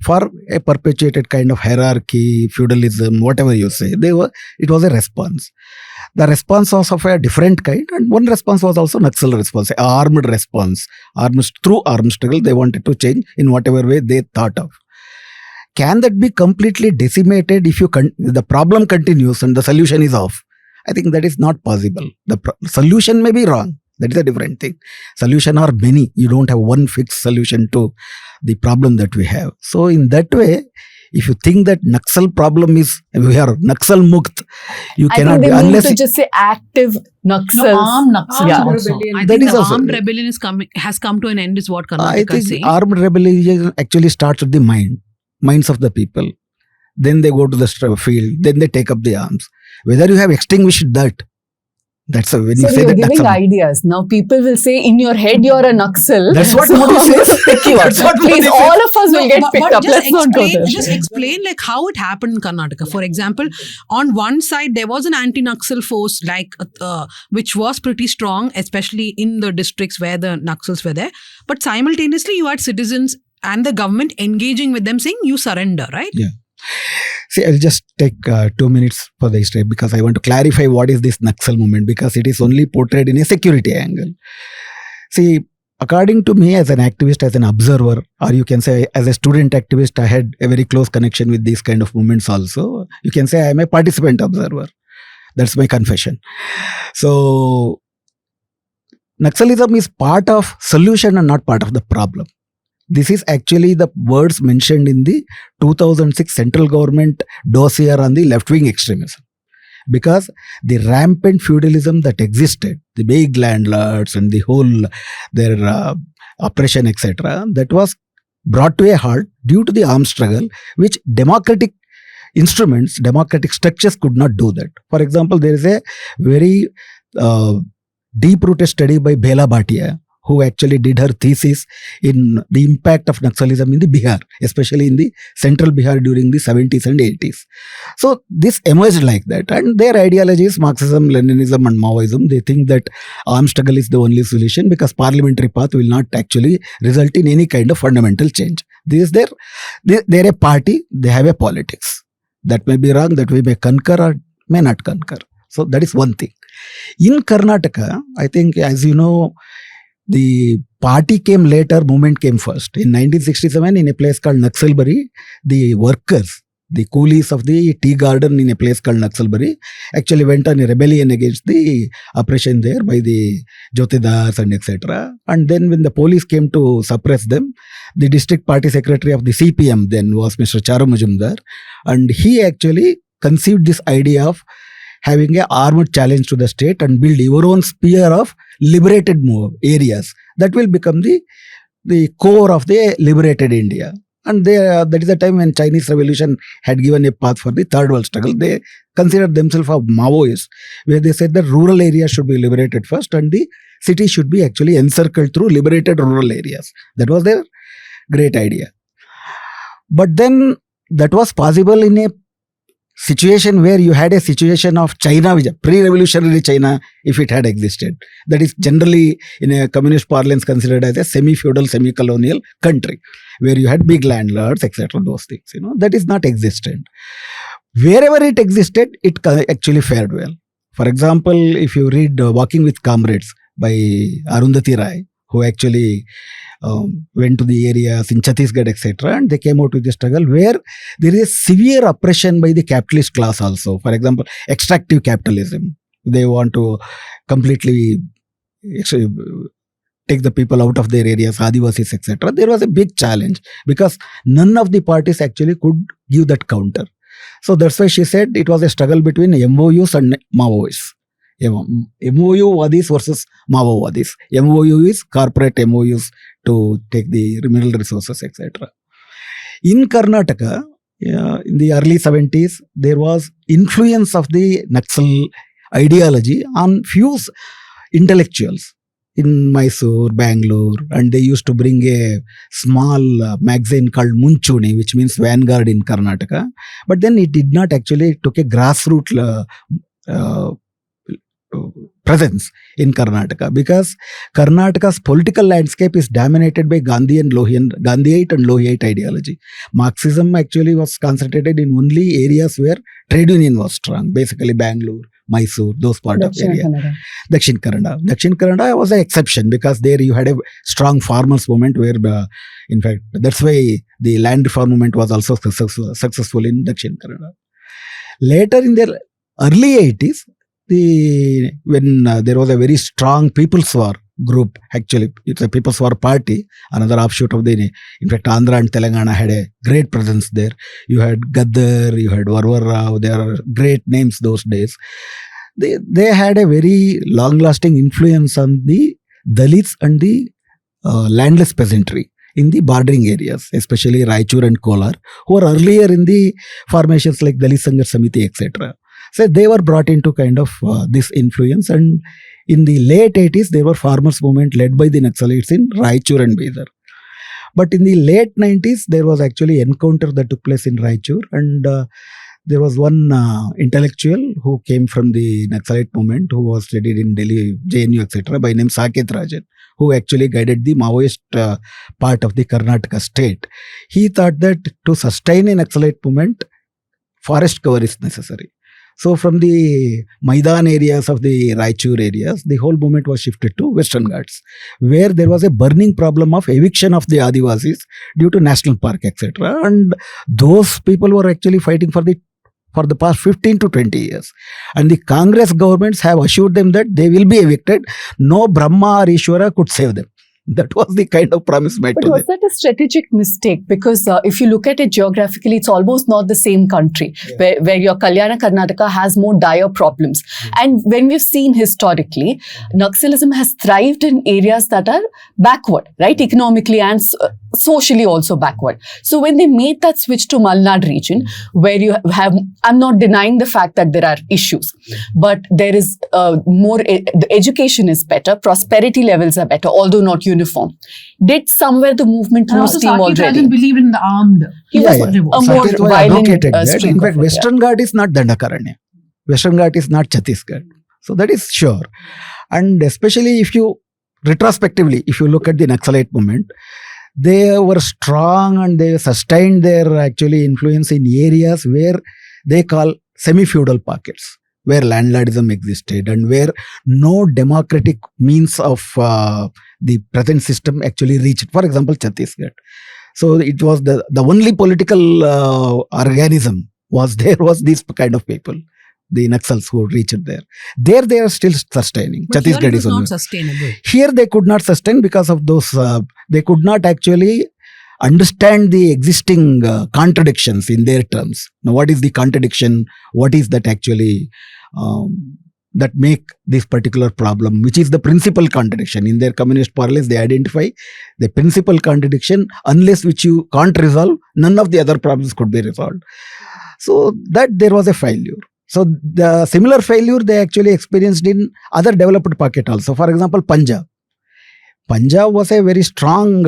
for a perpetuated kind of hierarchy, feudalism, whatever you say. It was a response. The response was of a different kind, and one response was also Naxal response, an armed response. Through armed struggle, they wanted to change in whatever way they thought of. Can that be completely decimated if the problem continues and the solution is off? I think that is not possible. The solution may be wrong. That is a different thing. Solution are many. You don't have one fixed solution to the problem that we have. So in that way, if you think that Naxal problem is, we are Naxal Mukt, you cannot be, unless to just say active Naxals. No, armed Naxals Yeah. also. I That think is the also- armed rebellion has come to an end is what I Karnataka is think saying. armed rebellion actually starts with the minds of the people. Then they go to the field, then they take up the arms. Whether you have extinguished that, that's when So you say you're that giving Naxal. ideas. Now people will say, in your head, you're a Naxal. That's what so Modi I'm going says. to pick you up. That's what Modi Please, says. all of us will get but picked up. just Let's not go there. Just explain like how it happened in Karnataka. For example, on one side there was an anti-Naxal force which was pretty strong, especially in the districts where the Naxals were there. But simultaneously, you had citizens and the government engaging with them, saying you surrender, right? Yeah. See, I'll just take 2 minutes for the history because I want to clarify what is this Naxal movement, because it is only portrayed in a security angle. See, according to me as an activist, as an observer, or you can say as a student activist, I had a very close connection with these kind of movements also. You can say I am a participant observer. That's my confession. So, Naxalism is part of solution and not part of the problem. This is actually the words mentioned in the 2006 central government dossier on the left-wing extremism. Because the rampant feudalism that existed, the big landlords and the whole, their oppression, etc., that was brought to a halt due to the armed struggle, which democratic instruments, democratic structures could not do that. For example, there is a very deep-rooted study by Bela Bhatia, who actually did her thesis in the impact of Naxalism in the Bihar, especially in the central Bihar during the 70s and 80s. So this emerged like that, and their ideology is Marxism, Leninism and Maoism. They think that armed struggle is the only solution because parliamentary path will not actually result in any kind of fundamental change. This is they're a party, they have a politics. That may be wrong, that we may concur or may not concur. So that is one thing. In Karnataka, I think, as you know, the party came later, movement came first. In 1967, in a place called Naxalbari, the workers, the coolies of the tea garden in a place called Naxal-Free actually went on a rebellion against the oppression there by the Jyotidars and etc. And then when the police came to suppress them, the district party secretary of the CPM then was Mr. Charu Majumdar, and he actually conceived this idea of having a armed challenge to the state and build your own sphere of liberated areas that will become the core of the liberated India. And that is the time when Chinese Revolution had given a path for the Third World struggle. They considered themselves as Maoists, where they said that rural areas should be liberated first and the city should be actually encircled through liberated rural areas. That was their great idea. But then that was possible in a situation where you had a situation of China, which pre-revolutionary China, if it had existed. That is generally in a communist parlance considered as a semi-feudal, semi-colonial country, where you had big landlords, etc. Those things, that is not existent. Wherever it existed, it actually fared well. For example, if you read Walking with Comrades by Arundhati Rai, who actually went to the areas in Chhattisgarh, etc., and they came out with the struggle where there is severe oppression by the capitalist class also. For example, extractive capitalism. They want to completely take the people out of their areas, Adivasis, etc. There was a big challenge because none of the parties actually could give that counter. So that's why she said it was a struggle between MOUs and Maoists. MOU-wadis versus Mao-wadis. MOU is corporate MOUs to take the mineral resources, etc. In Karnataka, in the early 70s, there was influence of the Naxal ideology on few intellectuals in Mysore, Bangalore, and they used to bring a small magazine called Munchuni, which means vanguard in Karnataka. But then it did not actually took a grassroots presence in Karnataka because Karnataka's political landscape is dominated by Gandhiite and Lohiite ideology. Marxism actually was concentrated in only areas where trade union was strong, basically Bangalore, Mysore, those part of area. Dakshin Kannada. Dakshin Kannada was an exception because there you had a strong farmers movement where, in fact, that's why the land reform movement was also successful in Dakshin Kannada. Later in the early 80s, when there was a very strong People's War group, actually, it's a People's War party, another offshoot of in fact, Andhra and Telangana had a great presence there. You had Gaddar, you had Varvar Rao, there are great names those days. They had a very long-lasting influence on the Dalits and the landless peasantry in the bordering areas, especially Raichur and Kolar, who were earlier in the formations like Dalit Sanghar Samiti, etc. So they were brought into kind of this influence, and in the late 80s there were farmers movement led by the Naxalites in Raichur and Bidar. But in the late 90s there was actually encounter that took place in Raichur, and there was one intellectual who came from the Naxalite movement who was studied in Delhi, JNU, etc. by name Saket Rajan, who actually guided the Maoist part of the Karnataka state. He thought that to sustain a Naxalite movement, forest cover is necessary. So from the Maidan areas of the Raichur areas, the whole movement was shifted to Western Ghats, where there was a burning problem of eviction of the Adivasis due to national park, etc. And those people were actually fighting for the past 15 to 20 years. And the Congress governments have assured them that they will be evicted. No Brahma or Ishwara could save them. That was the kind of promise made to them. But was that a strategic mistake? Because if you look at it geographically, it's almost not the same country, where your Kalyana Karnataka has more dire problems. And when we've seen historically, Naxalism has thrived in areas that are backward, right? Economically and socially also backward. So when they made that switch to Malnad region, where you have, I'm not denying the fact that there are issues, but there is more, the education is better, prosperity levels are better, although not uniform. Did somewhere the movement lose steam already? Rajan believed in the armed. He was a more violent in fact, Western Ghat is not Dandakaranya. Western Ghat is not Chhattisgarh. So that is sure. And especially if you, retrospectively, if you look at the Naxalite movement, they were strong and they sustained their actually influence in areas where they call semi-feudal pockets, where landlordism existed and where no democratic means of the present system actually reached. For example, Chhattisgarh. So it was the only political organism was there was these kind of people, the Naxals who reached there. There they are still sustaining. But here Chhattisgarh it is was not only. sustainable. Here they could not sustain because of those, they could not actually understand the existing contradictions in their terms. Now, what is the contradiction? What is that actually that make this particular problem, which is the principal contradiction? In their communist parlance, they identify the principal contradiction, unless which you can't resolve, none of the other problems could be resolved. So that there was a failure. So the similar failure they actually experienced in other developed pocket also. For example, Punjab. Punjab was a very strong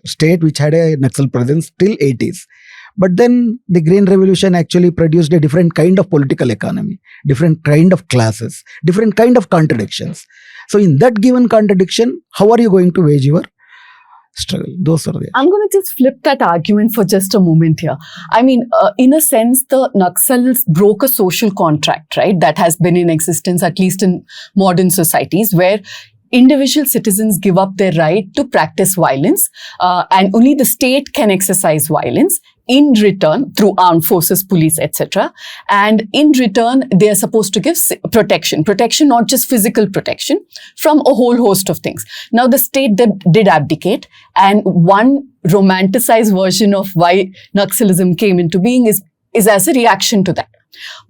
state which had a Naxal presence till 80s. But then the Green Revolution actually produced a different kind of political economy, different kind of classes, different kind of contradictions. So in that given contradiction, how are you going to wage your struggle? Those are there. I'm going to just flip that argument for just a moment here. I mean, in a sense, the Naxals broke a social contract, right? That has been in existence, at least in modern societies, where individual citizens give up their right to practice violence, and only the state can exercise violence in return through armed forces, police, etc. And in return, they are supposed to give protection, not just physical protection, from a whole host of things. Now, the state did abdicate, and one romanticized version of why Naxalism came into being is as a reaction to that.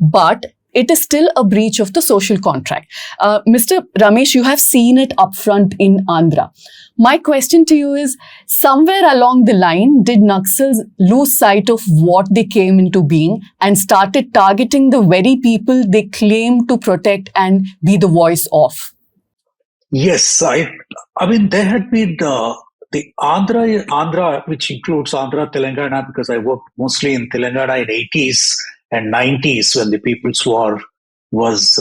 But it is still a breach of the social contract. Mr. Ramesh, you have seen it upfront in Andhra. My question to you is, somewhere along the line, did Naxals lose sight of what they came into being and started targeting the very people they claim to protect and be the voice of? Yes, I mean, there had been the Andhra, which includes Andhra, Telangana, because I worked mostly in Telangana in 80s and 90s when the People's War was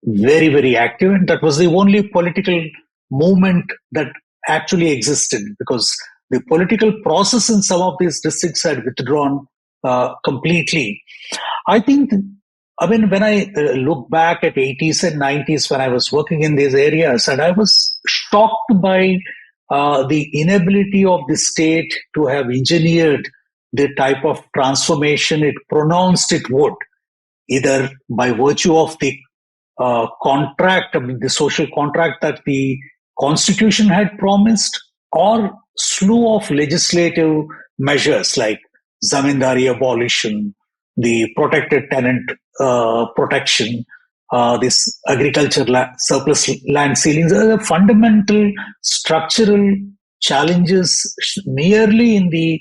very, very active. And that was the only political movement that actually existed, because the political process in some of these districts had withdrawn completely. I think, I mean, when I look back at 80s and 90s when I was working in these areas, and I was shocked by the inability of the state to have engineered the type of transformation it pronounced it would, either by virtue of the contract, I mean, the social contract that the Constitution had promised, or slew of legislative measures like zamindari abolition, the protected tenant protection, this agriculture surplus land ceilings, are fundamental structural challenges merely in the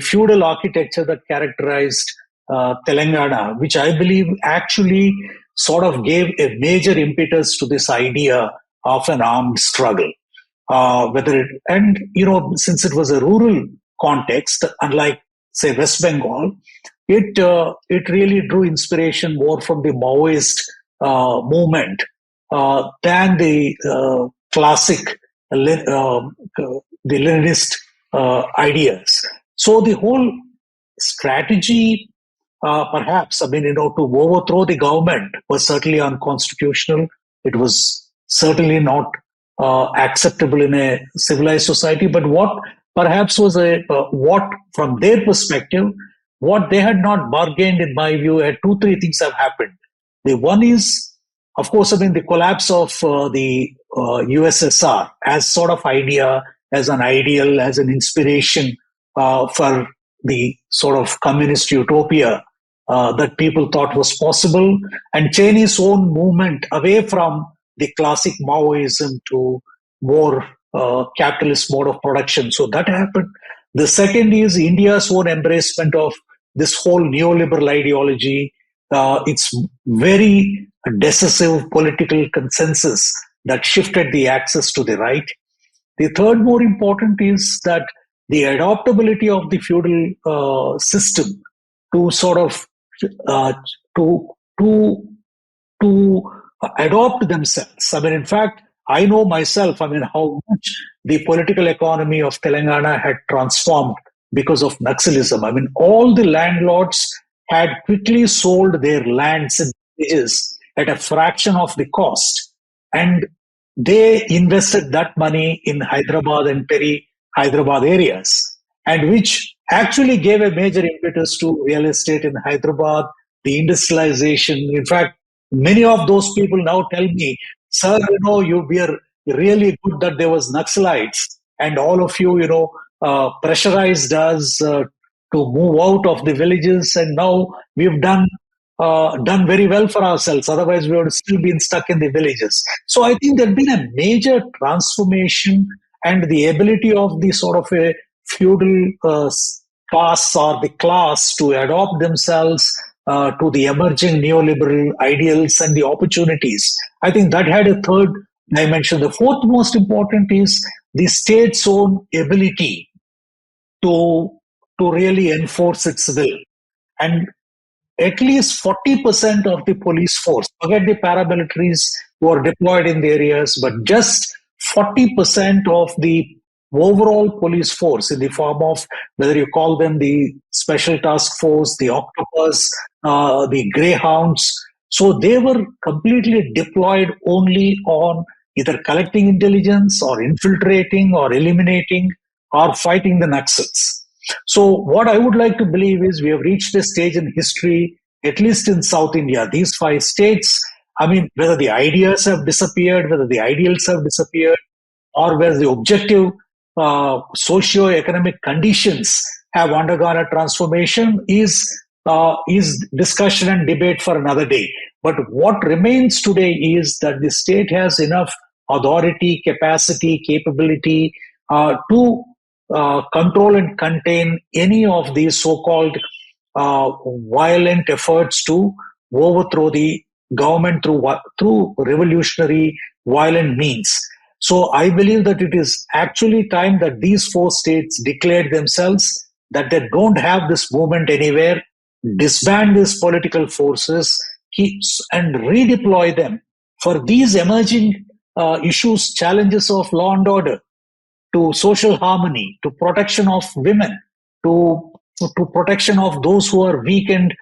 feudal architecture that characterized Telangana, which I believe actually sort of gave a major impetus to this idea of an armed struggle. Since it was a rural context, unlike say West Bengal, it really drew inspiration more from the Maoist movement than the classic the Leninist ideas. So the whole strategy, perhaps, I mean, to overthrow the government was certainly unconstitutional. It was certainly not acceptable in a civilized society. But what perhaps was what from their perspective, what they had not bargained, in my view, had 2-3 things have happened. The one is, of course, I mean, the collapse of the USSR as sort of idea, as an ideal, as an inspiration for the sort of communist utopia that people thought was possible, and Chinese own movement away from the classic Maoism to more capitalist mode of production. So that happened. The second is India's own embracement of this whole neoliberal ideology, its very decisive political consensus that shifted the axis to the right. The third, more important, is that the adaptability of the feudal system to sort of to adopt themselves. I mean, in fact, I know myself, I mean, how much the political economy of Telangana had transformed because of Naxalism. I mean, all the landlords had quickly sold their lands and villages at a fraction of the cost. And they invested that money in Hyderabad and Hyderabad areas, and which actually gave a major impetus to real estate in Hyderabad, the industrialization. In fact, many of those people now tell me, sir, we are really good that there was Naxalites and all of you, pressurized us to move out of the villages, and now we've done very well for ourselves. Otherwise, we would have still been stuck in the villages. So I think there's been a major transformation, and the ability of the sort of a feudal class or the class to adopt themselves to the emerging neoliberal ideals and the opportunities. I think that had a third dimension. The fourth most important is the state's own ability to really enforce its will. And at least 40% of the police force, forget the paramilitaries who are deployed in the areas, but just 40% of the overall police force in the form of whether you call them the special task force, the octopus, the greyhounds. So they were completely deployed only on either collecting intelligence or infiltrating or eliminating or fighting the Naxals. So what I would like to believe is we have reached a stage in history, at least in South India, these 5 states, I mean, whether the ideas have disappeared, whether the ideals have disappeared, or whether the objective socio-economic conditions have undergone a transformation is discussion and debate for another day. But what remains today is that the state has enough authority, capacity, capability to control and contain any of these so-called violent efforts to overthrow the government through revolutionary violent means. So I believe that it is actually time that these 4 states declared themselves that they don't have this movement anywhere, disband these political forces, and redeploy them for these emerging issues, challenges of law and order, to social harmony, to protection of women, to protection of those who are weak and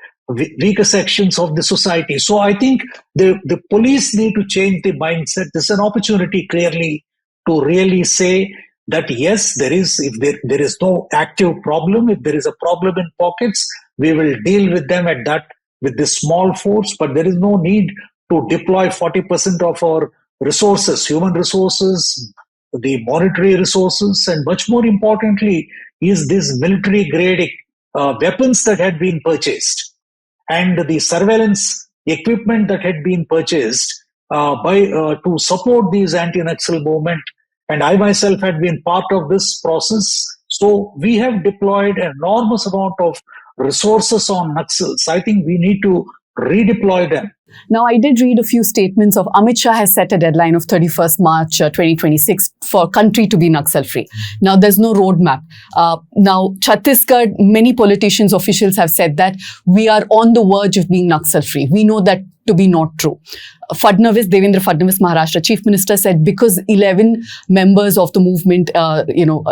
weaker sections of the society. So I think the police need to change the mindset. There's an opportunity clearly to really say that yes, there is, if there is no active problem, if there is a problem in pockets, we will deal with them at that with this small force, but there is no need to deploy 40% of our resources, human resources, the monetary resources, and much more importantly is this military grade weapons that had been purchased and the surveillance equipment that had been purchased to support these anti-Naxal movement. And I myself had been part of this process. So we have deployed an enormous amount of resources on Naxals. I think we need to redeploy them. Now, I did read a few statements of Amit Shah has set a deadline of 31st March 2026 for country to be Naxal-free. Now, there's no roadmap. Now, Chhattisgarh, many politicians, officials have said that we are on the verge of being Naxal-free. We know that to be not true. Devendra Fadnavis, Maharashtra Chief Minister, said because 11 members of the movement,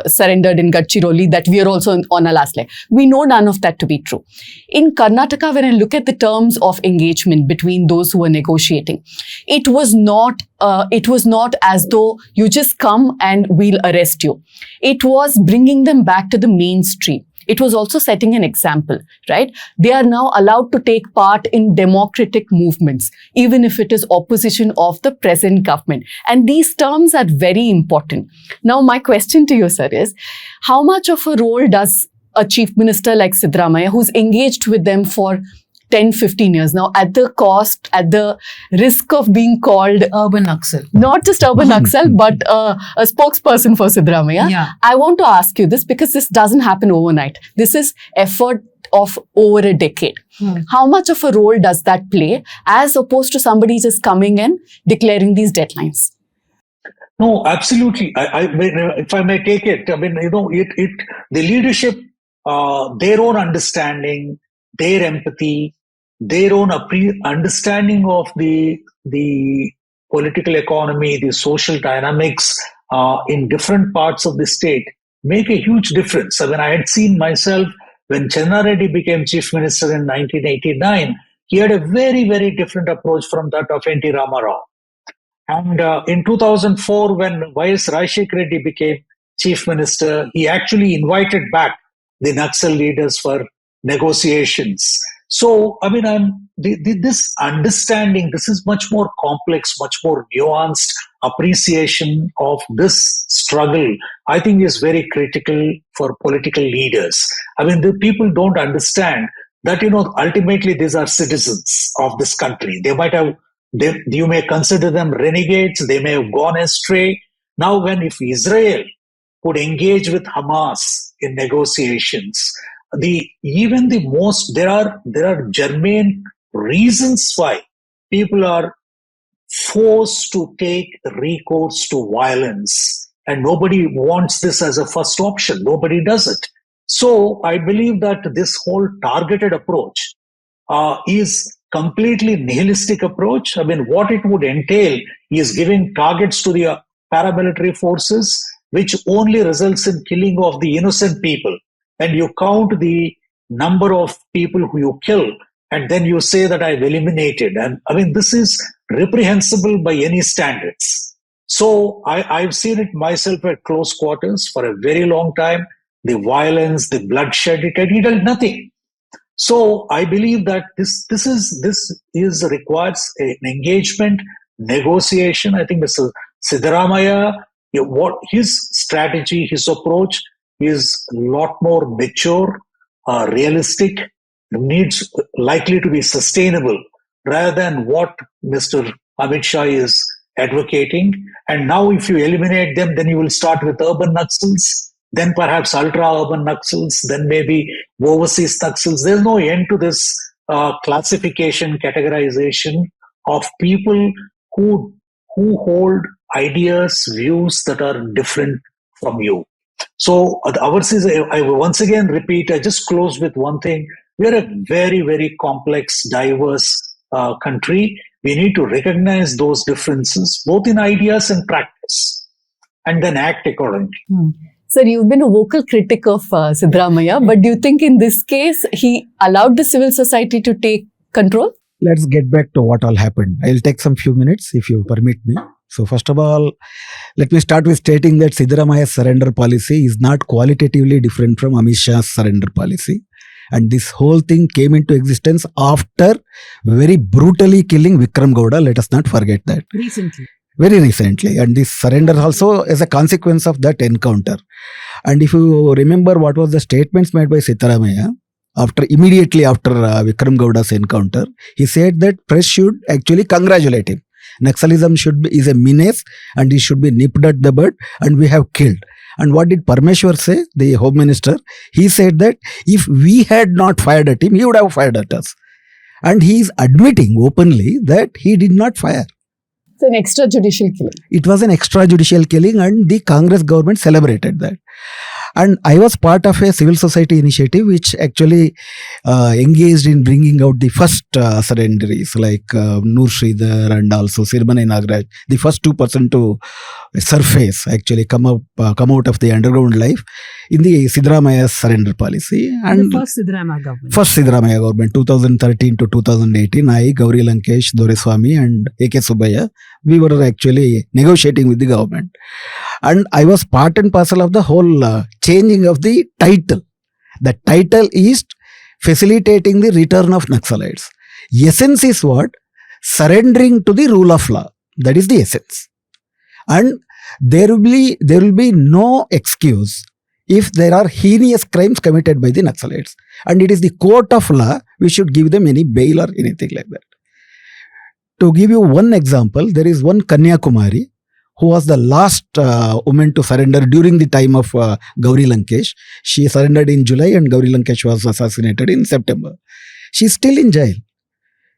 surrendered in Gadchiroli, that we are also on our last leg. We know none of that to be true. In Karnataka, when I look at the terms of engagement between those who were negotiating, it was not as though you just come and we'll arrest you. It was bringing them back to the mainstream. It was also setting an example, right? They are now allowed to take part in democratic movements, even if it is opposition of the present government. And these terms are very important. Now, my question to you, sir, is how much of a role does a chief minister like Siddaramaiah, who's engaged with them for 10, 15 years now, at the risk of being called Urban Naxal. Not just urban Naxal, but a spokesperson for Siddaramaiah. Yeah. I want to ask you this because this doesn't happen overnight. This is effort of over a decade. How much of a role does that play as opposed to somebody just coming and declaring these deadlines? No, absolutely. I mean, if I may take it, I mean, the leadership, their own understanding, their empathy, their own understanding of the political economy, the social dynamics in different parts of the state make a huge difference. I mean, I had seen myself when Chenna Reddy became chief minister in 1989, he had a very, very different approach from that of N.T. Ramarao. And in 2004, when Y.S. Rajshekar Reddy became chief minister, he actually invited back the Naxal leaders for negotiations. So, I mean, this understanding, this is much more complex, much more nuanced appreciation of this struggle, I think is very critical for political leaders. I mean, the people don't understand that, ultimately these are citizens of this country. You may consider them renegades, they may have gone astray. Now, if Israel could engage with Hamas in negotiations, there are germane reasons why people are forced to take recourse to violence, and nobody wants this as a first option. Nobody does it. So I believe that this whole targeted approach is completely nihilistic approach. I mean, what it would entail is giving targets to the paramilitary forces, which only results in killing of the innocent people. And you count the number of people who you kill, and then you say that I've eliminated. And I mean, this is reprehensible by any standards. So I've seen it myself at close quarters for a very long time. The violence, the bloodshed, it did nothing. So I believe that this requires an engagement, negotiation. I think Mr. Siddaramaiah, what his strategy, his approach is a lot more mature, realistic, likely to be sustainable, rather than what Mr. Amit Shah is advocating. And now if you eliminate them, then you will start with urban Naxals, then perhaps ultra-urban Naxals, then maybe overseas Naxals. There's no end to this classification, categorization of people who hold ideas, views that are different from you. So ours is, I once again repeat, I just close with one thing. We are a very, very complex, diverse country. We need to recognize those differences, both in ideas and practice, and then act accordingly. Sir, you've been a vocal critic of Siddaramaiah, but do you think in this case, he allowed the civil society to take control? Let's get back to what all happened. I'll take some few minutes if you permit me. So first of all, let me start with stating that Siddaramaiah's surrender policy is not qualitatively different from Amit Shah's surrender policy. And this whole thing came into existence after very brutally killing Vikram Gowda. Let us not forget that. Very recently. And this surrender also is a consequence of that encounter. And if you remember what was the statements made by Siddaramaiah, immediately after Vikram Gowda's encounter, he said that press should actually congratulate him. Naxalism is a menace and it should be nipped at the bud, and we have killed. And what did Parmeshwar say, the Home Minister? He said that if we had not fired at him, he would have fired at us. And he is admitting openly that he did not fire. It's an extrajudicial killing. It was an extrajudicial killing, and the Congress government celebrated that. And I was part of a civil society initiative which actually engaged in bringing out the first surrenderies like Noor Sridhar and also Sirmani Nagaraj, the first 2% to surface, actually come out of the underground life in the Siddaramaiah's surrender policy. And the first Siddaramaiah government. First Siddaramaiah government, 2013 to 2018, I, Gauri Lankesh, Doreswamy and A.K. Subbaiah, we were actually negotiating with the government. And I was part and parcel of the whole changing of the title. The title is facilitating the return of Naxalites. Essence is what? Surrendering to the rule of law. That is the essence. And there will be no excuse if there are heinous crimes committed by the Naxalites. And it is the court of law, we should give them any bail or anything like that. To give you one example, there is one Kanyakumari who was the last woman to surrender during the time of Gauri Lankesh. She surrendered in July and Gauri Lankesh was assassinated in September. She is still in jail.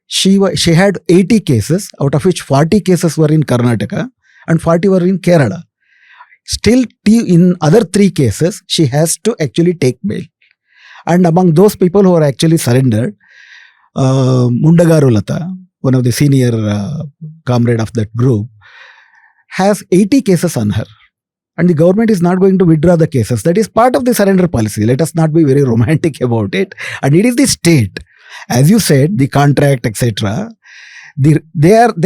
She had 80 cases, out of which 40 cases were in Karnataka and 40 were in Kerala. Still, in other 3 cases, she has to actually take bail. And among those people who are actually surrendered, Mundagaru Lata, one of the senior comrade of that group, has 80 cases on her. And the government is not going to withdraw the cases. That is part of the surrender policy. Let us not be very romantic about it. And it is the state. As you said, the contract, etc. They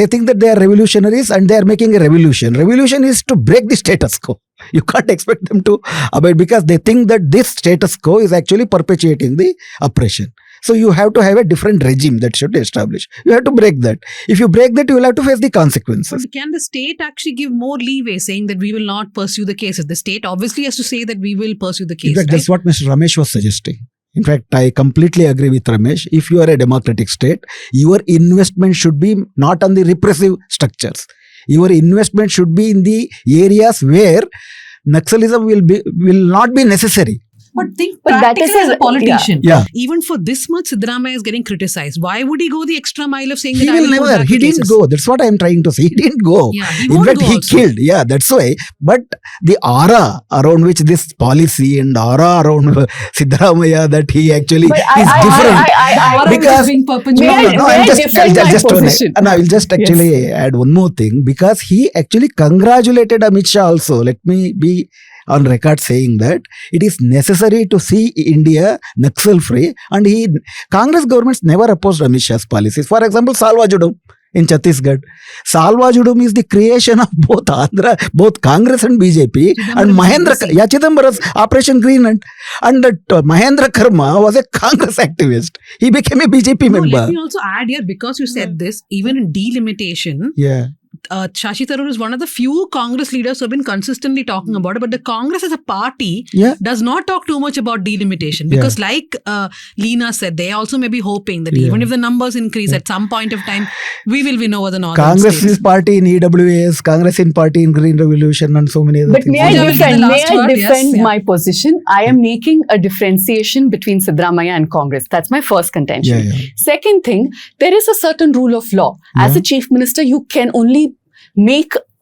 think that they are revolutionaries and they are making a revolution. Revolution is to break the status quo. You can't expect them to abide because they think that this status quo is actually perpetuating the oppression. So you have to have a different regime that should establish. You have to break that. If you break that, you will have to face the consequences. But can the state actually give more leeway saying that we will not pursue the cases? The state obviously has to say that we will pursue the case. In fact, right? that's what Mr. Ramesh was suggesting. In fact, I completely agree with Ramesh. If you are a democratic state, your investment should be not on the repressive structures. Your investment should be in the areas where Naxalism will not be necessary. But think But that practically is as a politician. Yeah. Even for this much, Siddaramaiah is getting criticized. Why would he go the extra mile of saying He that I will will put never. back He the didn't cases? go. That's what I am trying to say. He didn't go. Yeah, he In won't fact, go he also. killed. Yeah, that's why. But the aura around which this policy and aura around Siddaramaiah that he actually But is different. Aura which is Because being May perpetuated. I- may I defend my one- position? and I will just actually add one more thing because he actually congratulated Amit Shah also. Let me be on record saying that it is necessary to see India Naxal-free, and Congress governments never opposed Amit Shah's policies. For example, Salwa Judum in Chhattisgarh. Salwa Judum is the creation of both Congress and BJP, and Chidambaram's Operation Greenland. And that Mahendra Karma was a Congress activist. He became a BJP No, member. let me also add here, because you said this, even in delimitation, Yeah. Shashi Tharoor is one of the few Congress leaders who have been consistently talking about it. But the Congress as a party Yeah. does not talk too much about delimitation because, like Leena said, they also may be hoping that even if the numbers increase at some point of time, we will win over the northern Congress states. is party in EWS, Congress in party in Green Revolution, and so many other But things. may I Pooja will be the defend, last word, yes, yeah. my position? I am making a differentiation between Siddaramaiah and Congress. That's my first contention. Yeah, yeah. Second thing, there is a certain rule of law. As Yeah. a chief minister, you can only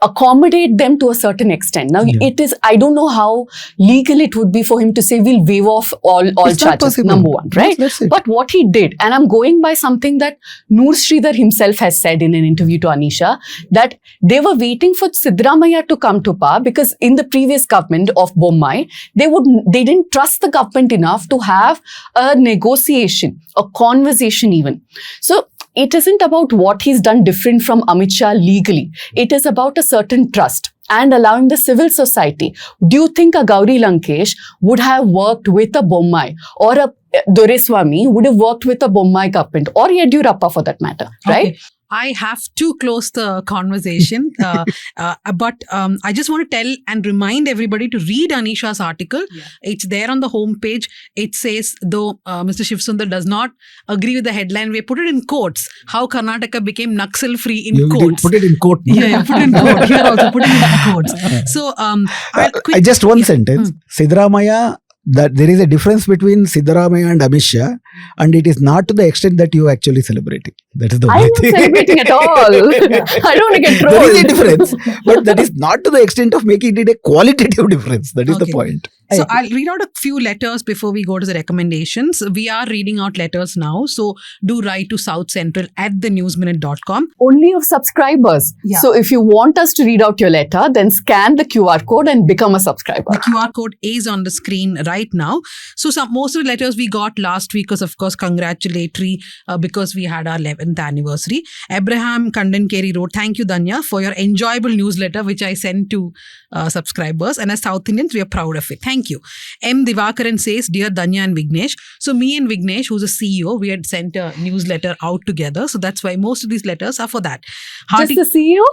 accommodate them to a certain extent. Now, Yeah. it is, I don't know how legal it would be for him to say we'll waive off all It's not charges, possible. number one, right? That's it. But what he did, and I'm going by something that Noor Sridhar himself has said in an interview to Anisha, that they were waiting for Siddaramaiah to come to power because in the previous government of Bommai, they didn't trust the government enough to have a negotiation, a conversation even. So it isn't about what he's done different from Amit Shah legally. It is about a certain trust and allowing the civil society. Do you think a Gauri Lankesh would have worked with a Bommai or a Doreswamy would have worked with a Bommai government or Yediyurappa for that matter, right? Okay. I have to close the conversation, but I just want to tell and remind everybody to read Anisha's article. Yeah. It's there on the homepage. It says, though Mr. Shivasundar does not agree with the headline, we put it in quotes, how Karnataka became Naxal-free in You quotes. put it in quote. no? Yeah, put it in quotes. Here also, put it in quotes. So, I just one sentence. Siddaramaiah, that there is a difference between Siddaramaiah and Amit Shah, and it is not to the extent that you actually celebrating. That is the I'm only not thing. celebrating at all. I don't want to get trolled. There is a difference, but that is not to the extent of making it a qualitative difference. That is the Okay. point. So I'll read out a few letters before we go to the recommendations. We are reading out letters now. So do write to southcentral@thenewsminute.com. Only of subscribers. Yeah. So if you want us to read out your letter, then scan the QR code and become a subscriber. The QR code is on the screen right now. So most of the letters we got last week was, of course, congratulatory because we had our 11th anniversary. Abraham Kandankeri wrote, thank you, Dhanya, for your enjoyable newsletter, which I sent to subscribers. And as South Indians, we are proud of it. Thank you. M. Divakaran says, dear Dhanya and Vignesh. So me and Vignesh, who's a CEO, we had sent a newsletter out together. So that's why most of these letters are for that. Just the CEO?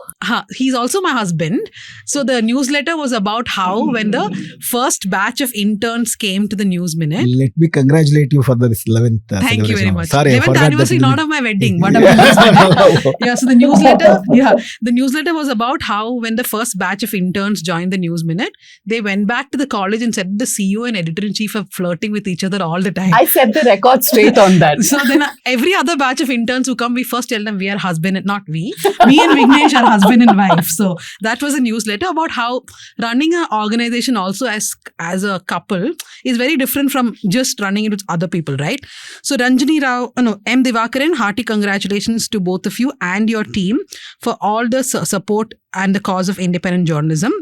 He's also my husband. So the newsletter was about how when the first batch of interns came to the News Minute. Let me congratulate you for the 11th Thank you very celebration. much. Sorry, I 11th forgot anniversary, that. not of my wedding, but of the News Minute. Yeah, so the newsletter was about how when the first batch of interns joined the News Minute, they went back to the college and said the CEO and editor-in-chief are flirting with each other all the time. I set the record straight on that. So then every other batch of interns who come, we first tell them we are husband and not we. Me and Vignesh are husband and wife. So that was a newsletter about how running an organization also as a couple is very different from just running it with other people, right? So M. Divakaran, hearty congratulations to both of you and your team for all the support and the cause of independent journalism.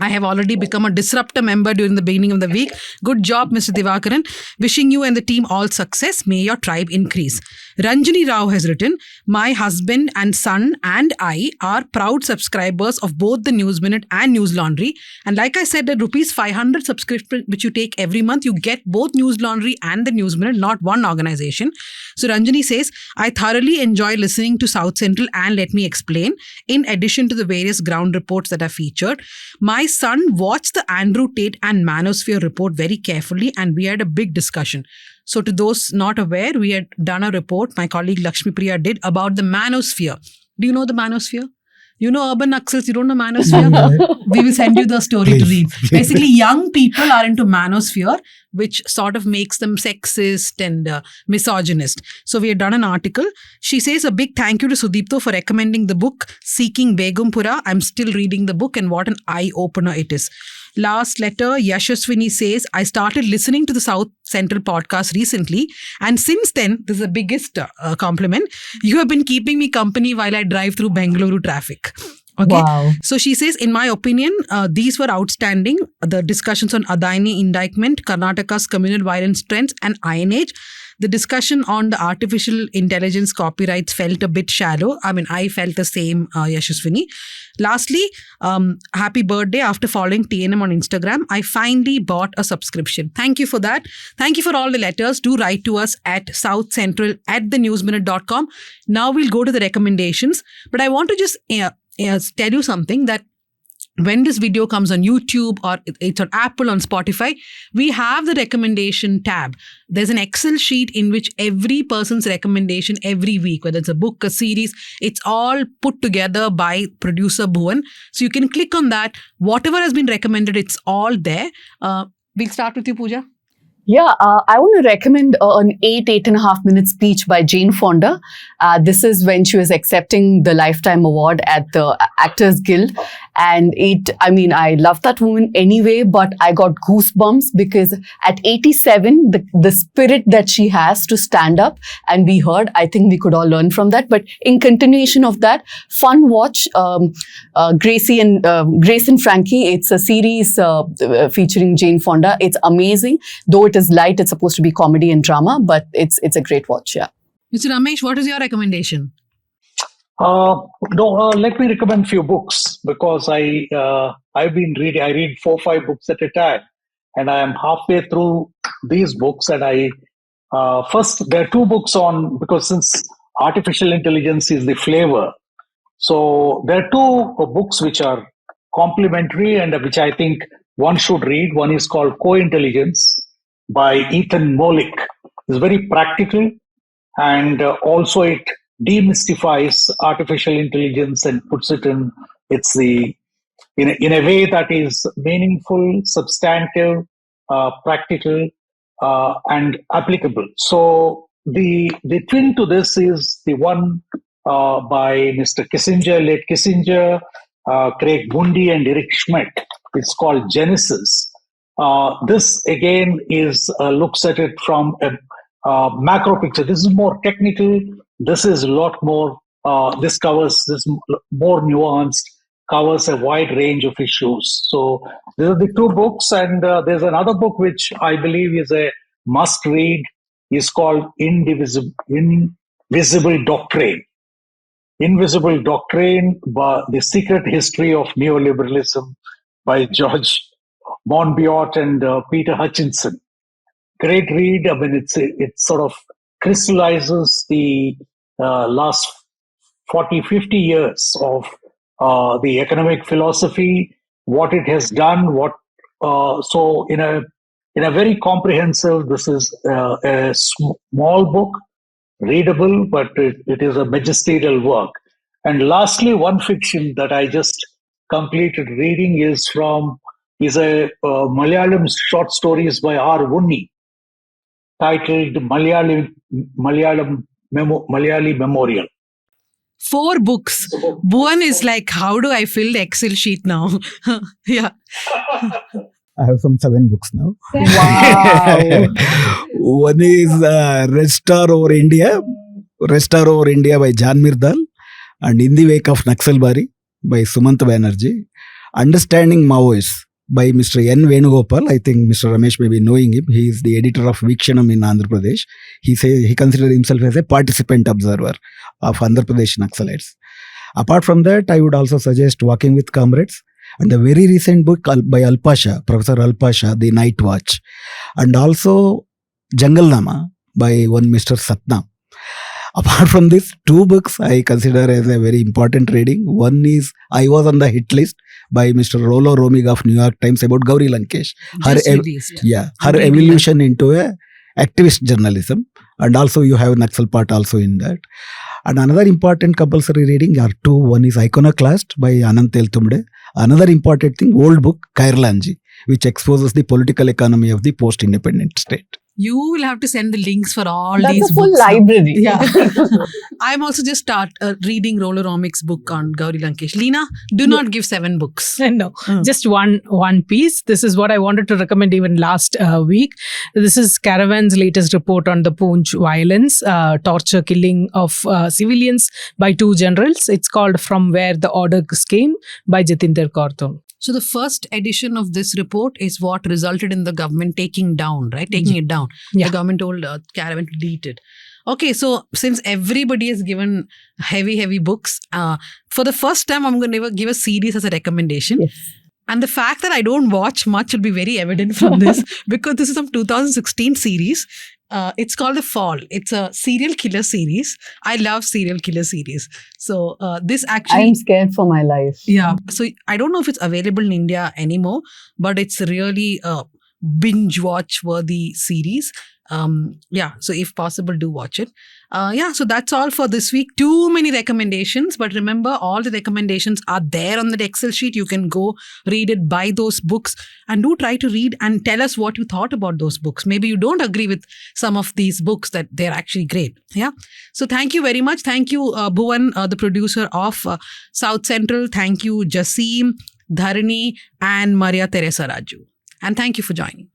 I have already become a disruptor member during the beginning of the week. Good job, Mr. Divakaran. Wishing you and the team all success. May your tribe increase. Ranjani Rao has written, my husband and son and I are proud subscribers of both the News Minute and News Laundry. And like I said, the rupees 500 subscription which you take every month, you get both News Laundry and the News Minute, not one organization. So Ranjani says, I thoroughly enjoy listening to South Central, and let me explain. In addition to the various ground reports that are featured, my son watched the Andrew Tate and Manosphere report very carefully, and we had a big discussion. So to those not aware, we had done a report, my colleague Lakshmi Priya did, about the Manosphere. Do you know the Manosphere? You know urban Naxals, you don't know Manosphere? We will send you the story to read. Basically, young people are into Manosphere, which sort of makes them sexist and misogynist. So we had done an article. She says a big thank you to Sudipto for recommending the book, Seeking Begumpura. I'm still reading the book, and what an eye-opener it is. Last letter, Yashaswini says, I started listening to the South Central podcast recently, and since then, this is the biggest compliment, you have been keeping me company while I drive through Bengaluru traffic. Okay. Wow. So she says, in my opinion, these were outstanding. The discussions on Adani indictment, Karnataka's communal violence trends, and ironage. The discussion on the artificial intelligence copyrights felt a bit shallow. I mean, I felt the same, Yashaswini. Lastly, happy birthday. After following TNM on Instagram, I finally bought a subscription. Thank you for that. Thank you for all the letters. Do write to us at southcentral@thenewsminute.com. Now we'll go to the recommendations. But I want to just tell you something, that when this video comes on YouTube or it's on Apple, on Spotify, we have the recommendation tab. There's an Excel sheet in which every person's recommendation every week, whether it's a book, a series, it's all put together by producer Bhuvan. So you can click on that. Whatever has been recommended, it's all there. We'll start with you, Pooja. Yeah, I want to recommend an 8.5 minute speech by Jane Fonda. This is when she was accepting the Lifetime Award at the Actors Guild. And I love that woman anyway, but I got goosebumps because at 87, the spirit that she has to stand up and be heard, I think we could all learn from that. But in continuation of that, fun watch, Grace and Frankie. It's a series featuring Jane Fonda. It's amazing. Though it is light, it's supposed to be comedy and drama, but it's a great watch, yeah. Mr. Ramesh, what is your recommendation? Let me recommend few books, because I've been reading. I read 4-5 books at a time, and I am halfway through these books. And first there are 2 books on, because since artificial intelligence is the flavor, so there are 2 books which are complementary and which I think one should read. One is called Co-Intelligence by Ethan Mollick. It's very practical, and also it demystifies artificial intelligence and puts it in a way that is meaningful, substantive, practical, and applicable. So the twin to this is the one by Mr. Kissinger, late Kissinger, Craig Bundy, and Eric Schmidt. It's called Genesis. This again looks at it from a macro picture. This is more technical. This is a lot more, this more nuanced, covers a wide range of issues. So these are the 2 books, and there's another book which I believe is a must read. It's called Invisible Doctrine. Invisible Doctrine, The Secret History of Neoliberalism by George Monbiot and Peter Hutchinson. Great read. I mean, it sort of crystallizes the last 40-50 years of the economic philosophy, what it has done, so in a very comprehensive. This is a small book, readable, but it is a magisterial work. And lastly, one fiction that I just completed reading is a Malayalam short stories by R. Vunni, titled Malayali Memorial. 4 books. Bhuvan is like, how do I fill the Excel sheet now? Yeah. I have some 7 books now. Wow. One is Restore Over India by Jan Mirdal, and In the Wake of Naxal-Free by Sumant Banerjee. Understanding Maoists by Mr. N. Venugopal. I think Mr. Ramesh may be knowing him. He is the editor of Vikshanam in Andhra Pradesh. He considers himself as a participant observer of Andhra Pradesh Naxalites. Apart from that, I would also suggest Walking with Comrades and the very recent book by Alpasha, Professor Alpasha, The Night Watch, and also Jungle Nama by one Mr. Satnam. Apart from these two books, I consider as a very important reading. One is I Was on the Hit List by Mr. Rollo Romig of New York Times about Gauri Lankesh. Just released. Her evolution into a activist journalism, and also you have Naxal part also in that. And another important compulsory reading are two. One is Iconoclast by Anant Eltumde. Another important thing, old book Kairlanji, which exposes the political economy of the post-independent state. You will have to send the links for all That's these a full books now. library. Yeah. I'm also just reading Rollo Romig's book on Gauri Lankesh. Leena, do not give 7 books. No, just one piece. This is what I wanted to recommend even last week. This is Caravan's latest report on the Poonch violence, torture, killing of civilians by 2 generals. It's called From Where the Orders Came by Jatinder Kaur. So the first edition of this report is what resulted in the government taking it down. Yeah. The government told Caravan to delete it. Okay, so since everybody has given heavy books, for the first time I'm going to give a series as a recommendation. Yes. And the fact that I don't watch much will be very evident from this because this is some 2016 series. It's called The Fall. It's a serial killer series. I love serial killer series. So this actually... I'm scared for my life. Yeah. So I don't know if it's available in India anymore, but it's really a binge watch worthy series. So if possible, do watch it. So that's all for this week. Too many recommendations, but remember, all the recommendations are there on the Excel sheet. You can go read it, buy those books, and do try to read and tell us what you thought about those books. Maybe you don't agree with some of these books, that they're actually great. Yeah. So thank you very much. Thank you, Bhuvan, the producer of South Central. Thank you, Jasim, Dharani, and Maria Teresa Raju. And thank you for joining.